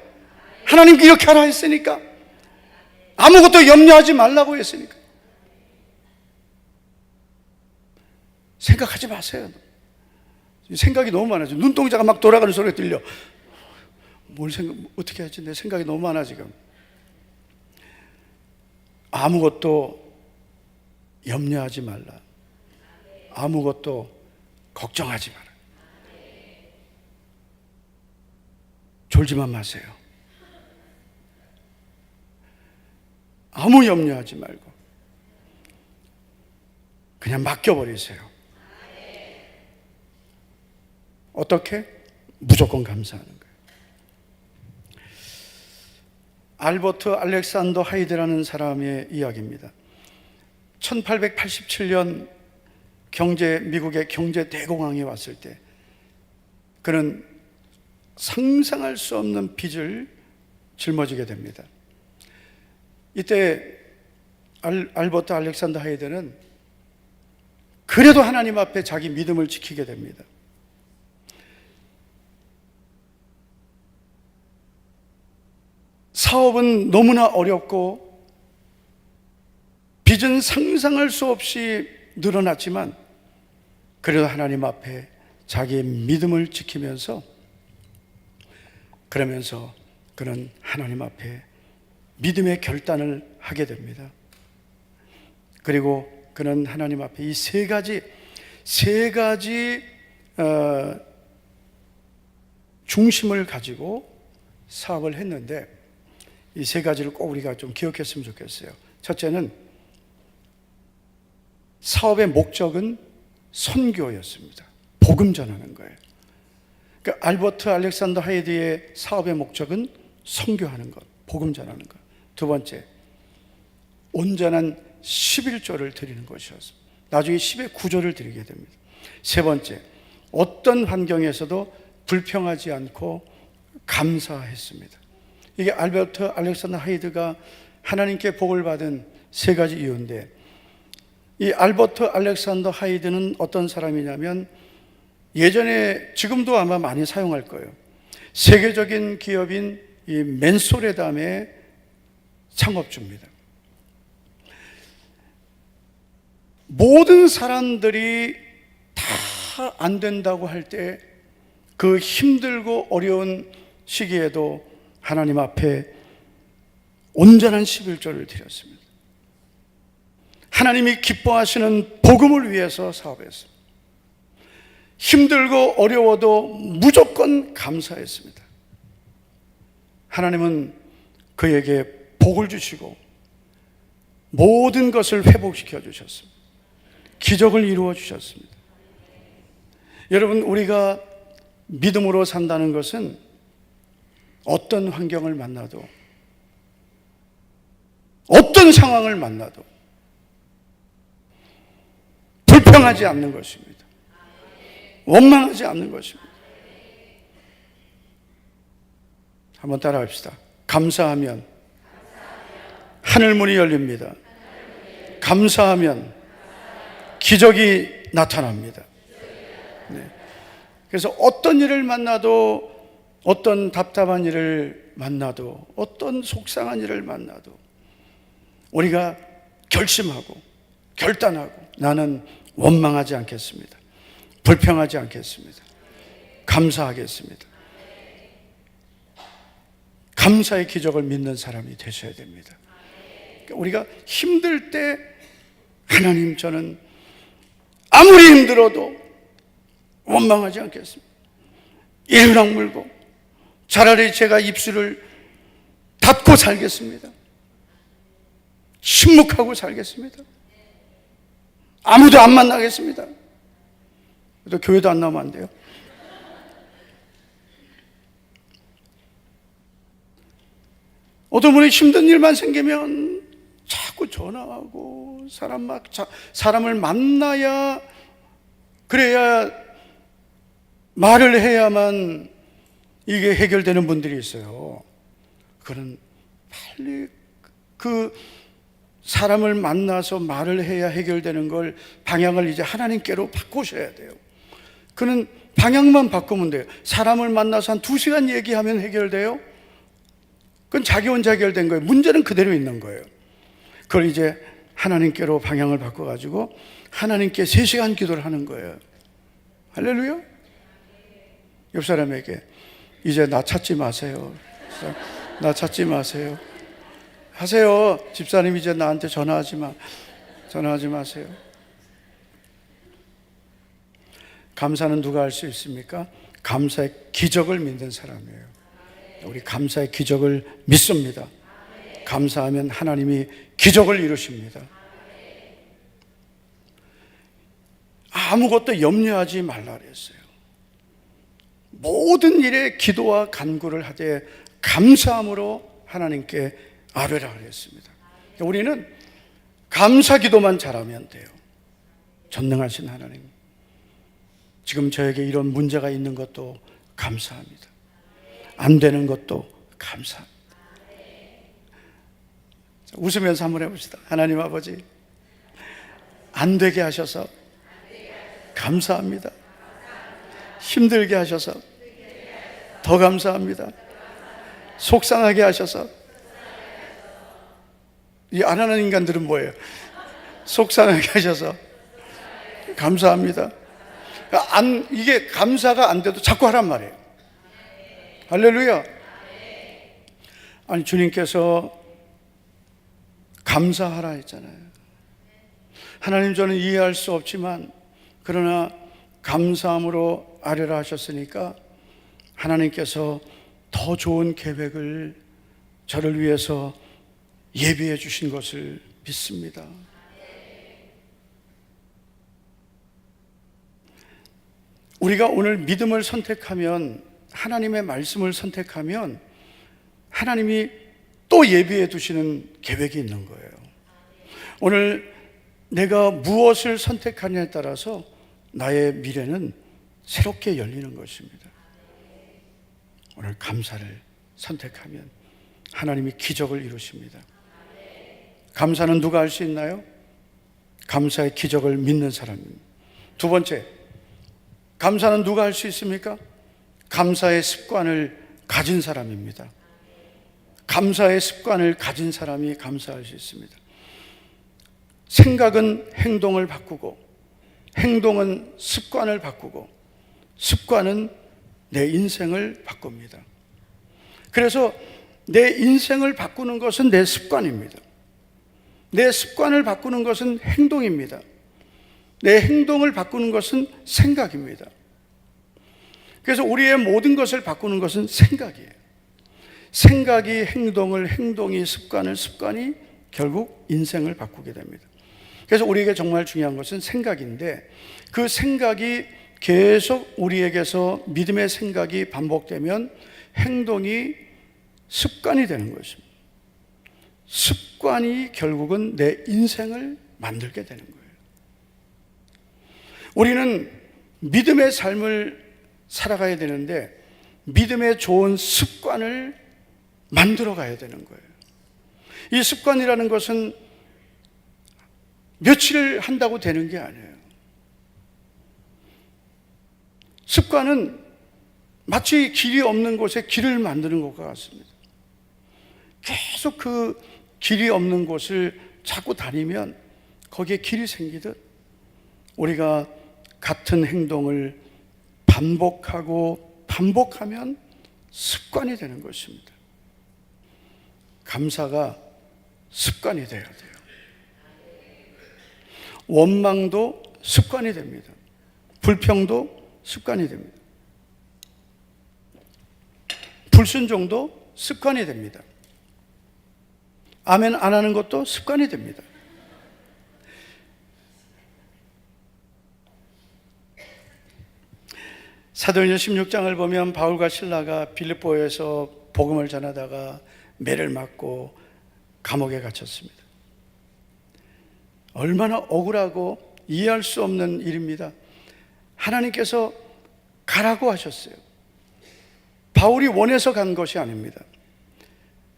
하나님 이렇게 하라 했으니까, 아무것도 염려하지 말라고 했으니까. 생각하지 마세요. 생각이 너무 많아져. 눈동자가 막 돌아가는 소리가 들려. 어떻게 하지? 내 생각이 너무 많아 지금. 아무것도 염려하지 말라. 아무것도 걱정하지 마라. 졸지만 마세요. 아무 염려하지 말고 그냥 맡겨버리세요. 어떻게? 무조건 감사하는 거예요. 알버트 알렉산더 하이드라는 사람의 이야기입니다. 1887년 미국의 경제 대공황이 왔을 때 그는 상상할 수 없는 빚을 짊어지게 됩니다. 이때 알버트 알렉산더 하이드는 그래도 하나님 앞에 자기 믿음을 지키게 됩니다. 사업은 너무나 어렵고 빚은 상상할 수 없이 늘어났지만 그래도 하나님 앞에 자기의 믿음을 지키면서, 그러면서 그는 하나님 앞에 믿음의 결단을 하게 됩니다. 그리고 그는 하나님 앞에 이 세 가지 중심을 가지고 사업을 했는데, 이 세 가지를 꼭 우리가 좀 기억했으면 좋겠어요. 첫째는 사업의 목적은 선교였습니다. 복음 전하는 거예요. 그러니까 알버트 알렉산더 하이드의 사업의 목적은 선교하는 것, 복음 전하는 것. 두 번째, 온전한 11조를 드리는 것이었습니다. 나중에 10의 9조를 드리게 됩니다. 세 번째, 어떤 환경에서도 불평하지 않고 감사했습니다. 이게 알버트 알렉산더 하이드가 하나님께 복을 받은 세 가지 이유인데, 이 알버트 알렉산더 하이드는 어떤 사람이냐면, 예전에, 지금도 아마 많이 사용할 거예요. 세계적인 기업인 이 맨소레담의 창업주입니다. 모든 사람들이 다 안 된다고 할 때, 그 힘들고 어려운 시기에도 하나님 앞에 온전한 11조를 드렸습니다. 하나님이 기뻐하시는 복음을 위해서 사업했습니다. 힘들고 어려워도 무조건 감사했습니다. 하나님은 그에게 복을 주시고 모든 것을 회복시켜 주셨습니다. 기적을 이루어 주셨습니다. 여러분, 우리가 믿음으로 산다는 것은 어떤 환경을 만나도, 어떤 상황을 만나도 불평하지 않는 것입니다. 원망하지 않는 것입니다. 한번 따라합시다. 감사하면 하늘문이 열립니다. 감사하면 기적이 나타납니다. 네. 그래서 어떤 일을 만나도, 어떤 답답한 일을 만나도, 어떤 속상한 일을 만나도 우리가 결심하고 결단하고 나는 원망하지 않겠습니다. 불평하지 않겠습니다. 감사하겠습니다. 감사의 기적을 믿는 사람이 되셔야 됩니다. 우리가 힘들 때 하나님, 저는 아무리 힘들어도 원망하지 않겠습니다. 이를 악물고 차라리 제가 입술을 닫고 살겠습니다. 침묵하고 살겠습니다. 아무도 안 만나겠습니다. 또 교회도 안 나오면 안 돼요. 어떤 분이 힘든 일만 생기면 자꾸 전화하고 사람을 만나야, 그래야 말을 해야만 이게 해결되는 분들이 있어요. 그는 빨리 그 사람을 만나서 말을 해야 해결되는 걸, 방향을 이제 하나님께로 바꾸셔야 돼요. 그는 방향만 바꾸면 돼요. 사람을 만나서 한 2시간 얘기하면 해결돼요? 그건 자기 혼자 해결된 거예요. 문제는 그대로 있는 거예요. 그걸 이제 하나님께로 방향을 바꿔가지고 하나님께 3시간 기도를 하는 거예요. 할렐루야. 옆 사람에게 이제 나 찾지 마세요. 나 찾지 마세요. 하세요. 집사님, 이제 나한테 전화하지 마세요. 감사는 누가 할 수 있습니까? 감사의 기적을 믿는 사람이에요. 우리 감사의 기적을 믿습니다. 감사하면 하나님이 기적을 이루십니다. 아무것도 염려하지 말라 그랬어요. 모든 일에 기도와 간구를 하되 감사함으로 하나님께 아뢰라 그랬습니다. 우리는 감사 기도만 잘하면 돼요. 전능하신 하나님, 지금 저에게 이런 문제가 있는 것도 감사합니다. 안 되는 것도 감사합니다. 웃으면서 한번 해봅시다. 하나님 아버지, 안 되게 하셔서 감사합니다. 힘들게 하셔서 더 감사합니다. 속상하게 하셔서, 이 안 하는 인간들은 뭐예요? 속상하게 하셔서 감사합니다. 이게 감사가 안 돼도 자꾸 하란 말이에요. 할렐루야. 아니, 주님께서 감사하라 했잖아요. 하나님, 저는 이해할 수 없지만 그러나 감사함으로 아뢰라 하셨으니까 하나님께서 더 좋은 계획을 저를 위해서 예비해 주신 것을 믿습니다. 우리가 오늘 믿음을 선택하면, 하나님의 말씀을 선택하면 하나님이 또 예비해 두시는 계획이 있는 거예요. 오늘 내가 무엇을 선택하냐에 따라서 나의 미래는 새롭게 열리는 것입니다. 오늘 감사를 선택하면 하나님이 기적을 이루십니다. 감사는 누가 할 수 있나요? 감사의 기적을 믿는 사람입니다. 두 번째, 감사는 누가 할 수 있습니까? 감사의 습관을 가진 사람입니다. 감사의 습관을 가진 사람이 감사할 수 있습니다. 생각은 행동을 바꾸고, 행동은 습관을 바꾸고, 습관은 내 인생을 바꿉니다. 그래서 내 인생을 바꾸는 것은 내 습관입니다. 내 습관을 바꾸는 것은 행동입니다. 내 행동을 바꾸는 것은 생각입니다. 그래서 우리의 모든 것을 바꾸는 것은 생각이에요. 생각이 행동을, 행동이 습관을, 습관이 결국 인생을 바꾸게 됩니다. 그래서 우리에게 정말 중요한 것은 생각인데, 그 생각이 계속 우리에게서 믿음의 생각이 반복되면 행동이 습관이 되는 것입니다. 습관이 결국은 내 인생을 만들게 되는 거예요. 우리는 믿음의 삶을 살아가야 되는데 믿음의 좋은 습관을 만들어 가야 되는 거예요. 이 습관이라는 것은 며칠 한다고 되는 게 아니에요. 습관은 마치 길이 없는 곳에 길을 만드는 것과 같습니다. 계속 그 길이 없는 곳을 자꾸 다니면 거기에 길이 생기듯 우리가 같은 행동을 반복하면 습관이 되는 것입니다. 감사가 습관이 되어야 돼요. 원망도 습관이 됩니다. 불평도 습관이 됩니다. 불순종도 습관이 됩니다. 아멘 안 하는 것도 습관이 됩니다. 사도행전 16장을 보면 바울과 실라가 빌립보에서 복음을 전하다가 매를 맞고 감옥에 갇혔습니다. 얼마나 억울하고 이해할 수 없는 일입니다. 하나님께서 가라고 하셨어요. 바울이 원해서 간 것이 아닙니다.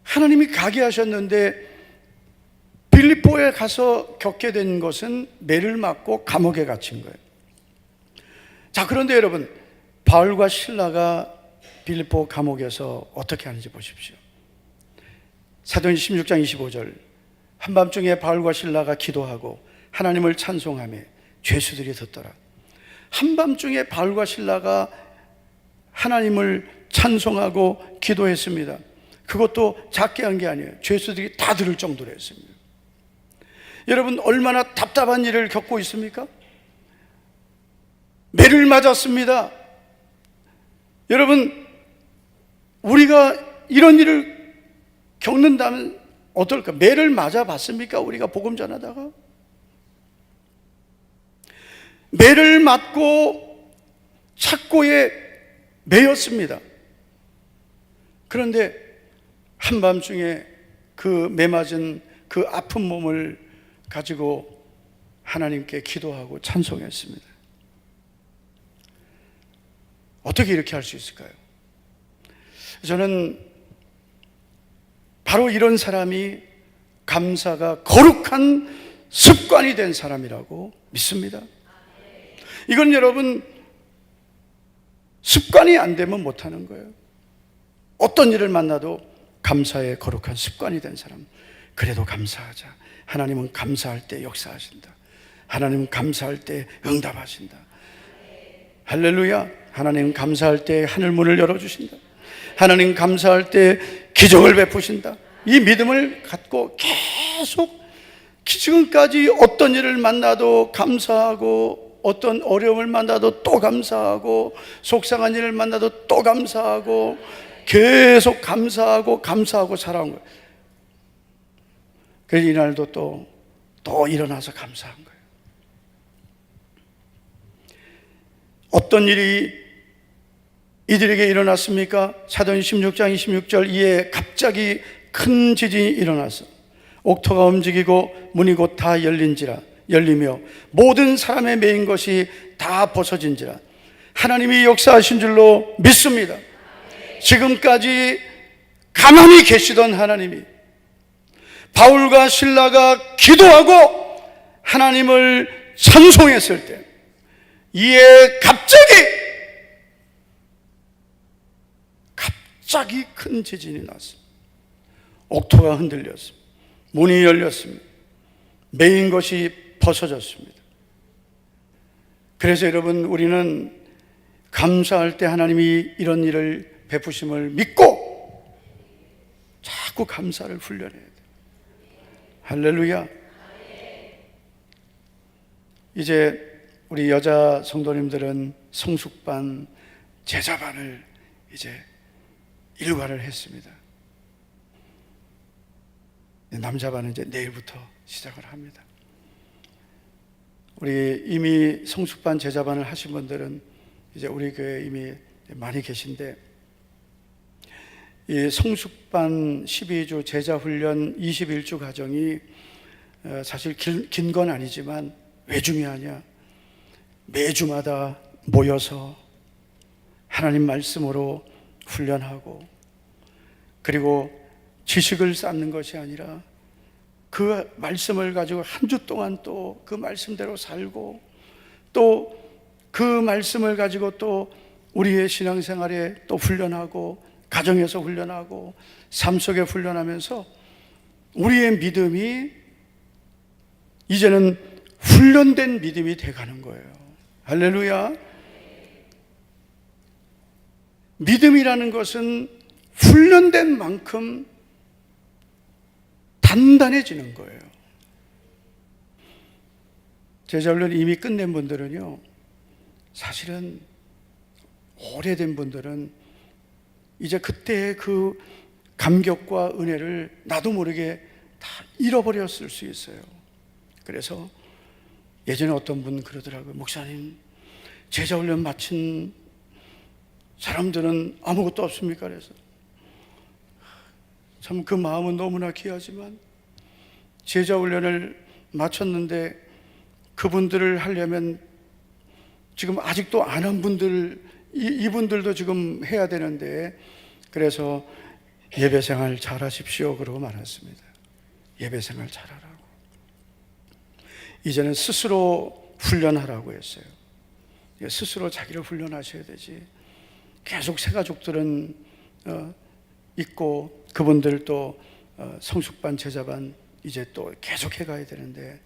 하나님이 가게 하셨는데 빌립보에 가서 겪게 된 것은 매를 맞고 감옥에 갇힌 거예요. 자, 그런데 여러분, 바울과 실라가 빌립보 감옥에서 어떻게 하는지 보십시오. 사도행전 16장 25절, 한밤중에 바울과 실라가 기도하고 하나님을 찬송하며 죄수들이 듣더라. 한밤중에 바울과 실라가 하나님을 찬송하고 기도했습니다. 그것도 작게 한 게 아니에요. 죄수들이 다 들을 정도로 했습니다. 여러분, 얼마나 답답한 일을 겪고 있습니까? 매를 맞았습니다. 여러분, 우리가 이런 일을 겪는다면 어떨까? 매를 맞아봤습니까? 우리가 복음 전하다가 매를 맞고 착고에 매였습니다. 그런데 한밤중에 그 매 맞은 그 아픈 몸을 가지고 하나님께 기도하고 찬송했습니다. 어떻게 이렇게 할 수 있을까요? 저는 바로 이런 사람이 감사가 거룩한 습관이 된 사람이라고 믿습니다. 이건 여러분, 습관이 안 되면 못하는 거예요. 어떤 일을 만나도 감사의 거룩한 습관이 된 사람, 그래도 감사하자. 하나님은 감사할 때 역사하신다. 하나님은 감사할 때 응답하신다. 할렐루야. 하나님 감사할 때 하늘 문을 열어주신다. 하나님 감사할 때 기적을 베푸신다. 이 믿음을 갖고 계속 지금까지 어떤 일을 만나도 감사하고, 어떤 어려움을 만나도 또 감사하고, 속상한 일을 만나도 또 감사하고, 계속 감사하고 살아온 거예요. 그래서 이날도 또 일어나서 감사한 거예요. 어떤 일이 이들에게 일어났습니까? 사도행전 16장 26절, 이에 갑자기 큰 지진이 일어나서 옥토가 움직이고 문이 곧 다 열리며 모든 사람의 매인 것이 다 벗어진지라. 하나님이 역사하신 줄로 믿습니다. 지금까지 가만히 계시던 하나님이 바울과 실라가 기도하고 하나님을 찬송했을 때, 이에 갑자기 큰 지진이 났습니다. 옥토가 흔들렸습니다. 문이 열렸습니다. 매인 것이 벗어졌습니다. 그래서 여러분, 우리는 감사할 때 하나님이 이런 일을 베푸심을 믿고 자꾸 감사를 훈련해야 돼요. 할렐루야. 이제 우리 여자 성도님들은 성숙반, 제자반을 이제 일과를 했습니다. 남자반은 이제 내일부터 시작을 합니다. 우리 이미 성숙반 제자반을 하신 분들은 이제 우리 교회에 이미 많이 계신데, 이 성숙반 12주 제자훈련 21주 과정이 사실 긴 건 아니지만 왜 중요하냐? 매주마다 모여서 하나님 말씀으로 훈련하고, 그리고 지식을 쌓는 것이 아니라 그 말씀을 가지고 한 주 동안 또 그 말씀대로 살고, 또 그 말씀을 가지고 또 우리의 신앙생활에 또 훈련하고, 가정에서 훈련하고, 삶 속에 훈련하면서 우리의 믿음이 이제는 훈련된 믿음이 돼가는 거예요. 할렐루야. 믿음이라는 것은 훈련된 만큼 단단해지는 거예요. 제자훈련 이미 끝낸 분들은요, 사실은 오래된 분들은 이제 그때의 그 감격과 은혜를 나도 모르게 다 잃어버렸을 수 있어요. 그래서 예전에 어떤 분 그러더라고요. 목사님, 제자훈련 마친 사람들은 아무것도 없습니까? 그래서 참 그 마음은 너무나 귀하지만, 제자훈련을 마쳤는데 그분들을 하려면 지금 아직도 안 한 분들, 이분들도 지금 해야 되는데, 그래서 예배생활 잘하십시오 그러고 말았습니다. 예배생활 잘하라고. 이제는 스스로 훈련하라고 했어요. 스스로 자기를 훈련하셔야 되지. 계속 새가족들은 있고, 그분들도 성숙반 제자반 이제 또 계속 해가야 되는데,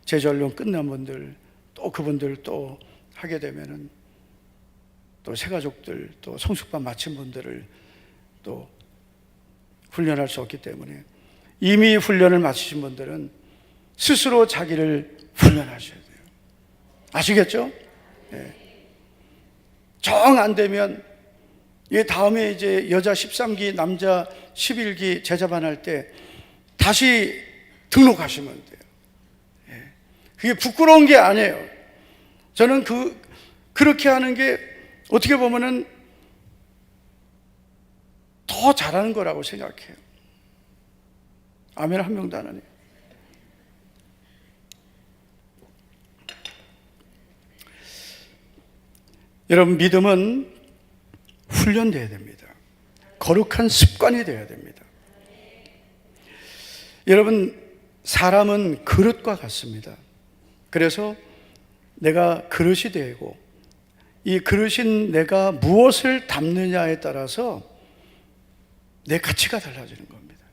제자훈련 끝난 분들 또 그분들 또 하게 되면은 또 새가족들, 또 성숙반 마친 분들을 또 훈련할 수 없기 때문에, 이미 훈련을 마치신 분들은 스스로 자기를 훈련하셔야 돼요. 아시겠죠? 네. 정 안 되면 다음에 이제 여자 13기, 남자 11기 제자반 할 때 다시 등록하시면 돼요. 네. 그게 부끄러운 게 아니에요. 저는 그렇게 하는 게 어떻게 보면은 더 잘하는 거라고 생각해요. 아멘 한 명도 안 하네요. 여러분, 믿음은 훈련돼야 됩니다. 거룩한 습관이 되어야 됩니다. 여러분, 사람은 그릇과 같습니다. 그래서 내가 그릇이 되고, 이 그릇인 내가 무엇을 담느냐에 따라서 내 가치가 달라지는 겁니다.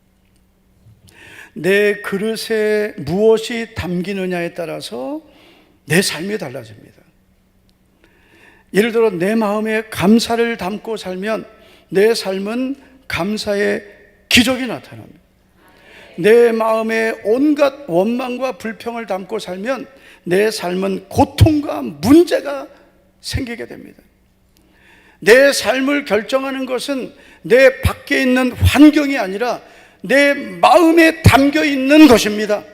내 그릇에 무엇이 담기느냐에 따라서 내 삶이 달라집니다. 예를 들어 내 마음에 감사를 담고 살면 내 삶은 감사의 기적이 나타납니다. 내 마음에 온갖 원망과 불평을 담고 살면 내 삶은 고통과 문제가 생기게 됩니다. 내 삶을 결정하는 것은 내 밖에 있는 환경이 아니라 내 마음에 담겨 있는 것입니다.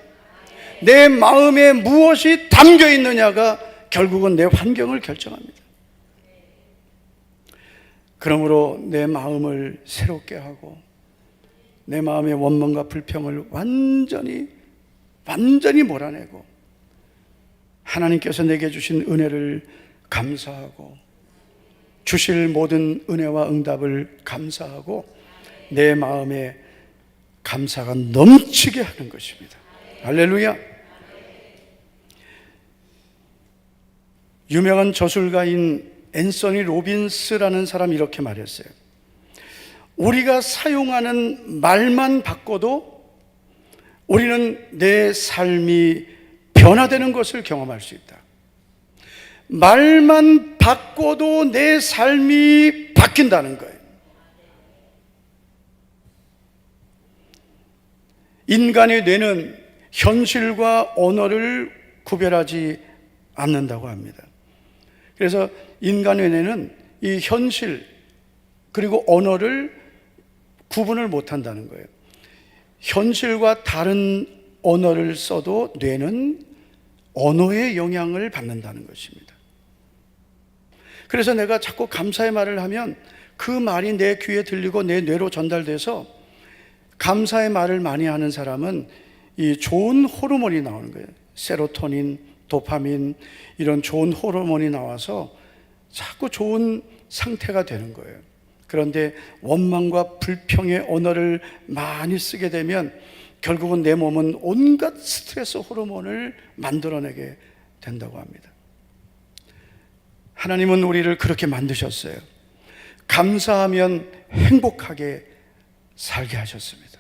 내 마음에 무엇이 담겨 있느냐가 결국은 내 환경을 결정합니다. 그러므로 내 마음을 새롭게 하고, 내 마음의 원망과 불평을 완전히 몰아내고, 하나님께서 내게 주신 은혜를 감사하고, 주실 모든 은혜와 응답을 감사하고, 내 마음에 감사가 넘치게 하는 것입니다. 할렐루야. 유명한 저술가인 앤서니 로빈스라는 사람이 이렇게 말했어요. 우리가 사용하는 말만 바꿔도 우리는 내 삶이 변화되는 것을 경험할 수 있다. 말만 바꿔도 내 삶이 바뀐다는 거예요. 인간의 뇌는 현실과 언어를 구별하지 않는다고 합니다. 그래서 인간의 뇌는 이 현실 그리고 언어를 구분을 못한다는 거예요. 현실과 다른 언어를 써도 뇌는 언어의 영향을 받는다는 것입니다. 그래서 내가 자꾸 감사의 말을 하면 그 말이 내 귀에 들리고 내 뇌로 전달돼서 감사의 말을 많이 하는 사람은 이 좋은 호르몬이 나오는 거예요. 세로토닌, 도파민 이런 좋은 호르몬이 나와서 자꾸 좋은 상태가 되는 거예요. 그런데 원망과 불평의 언어를 많이 쓰게 되면 결국은 내 몸은 온갖 스트레스 호르몬을 만들어내게 된다고 합니다. 하나님은 우리를 그렇게 만드셨어요. 감사하면 행복하게 살게 하셨습니다.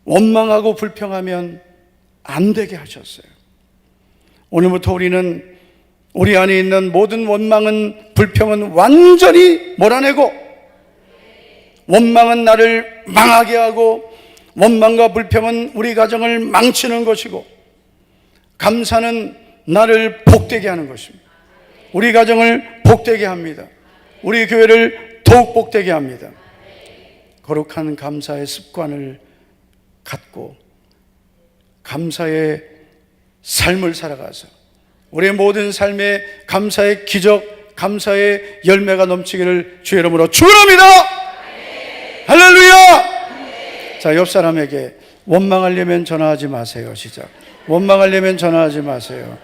원망하고 불평하면 안 되게 하셨어요. 오늘부터 우리는 우리 안에 있는 모든 원망은, 불평은 완전히 몰아내고, 원망은 나를 망하게 하고 원망과 불평은 우리 가정을 망치는 것이고, 감사는 나를 복되게 하는 것입니다. 우리 가정을 복되게 합니다. 우리 교회를 더욱 복되게 합니다. 거룩한 감사의 습관을 갖고 감사의 삶을 살아가서 우리의 모든 삶에 감사의 기적, 감사의 열매가 넘치기를 주의 이름으로 축원합니다. 할렐루야. 자, 옆 사람에게 원망하려면 전화하지 마세요. 시작. 원망하려면 전화하지 마세요.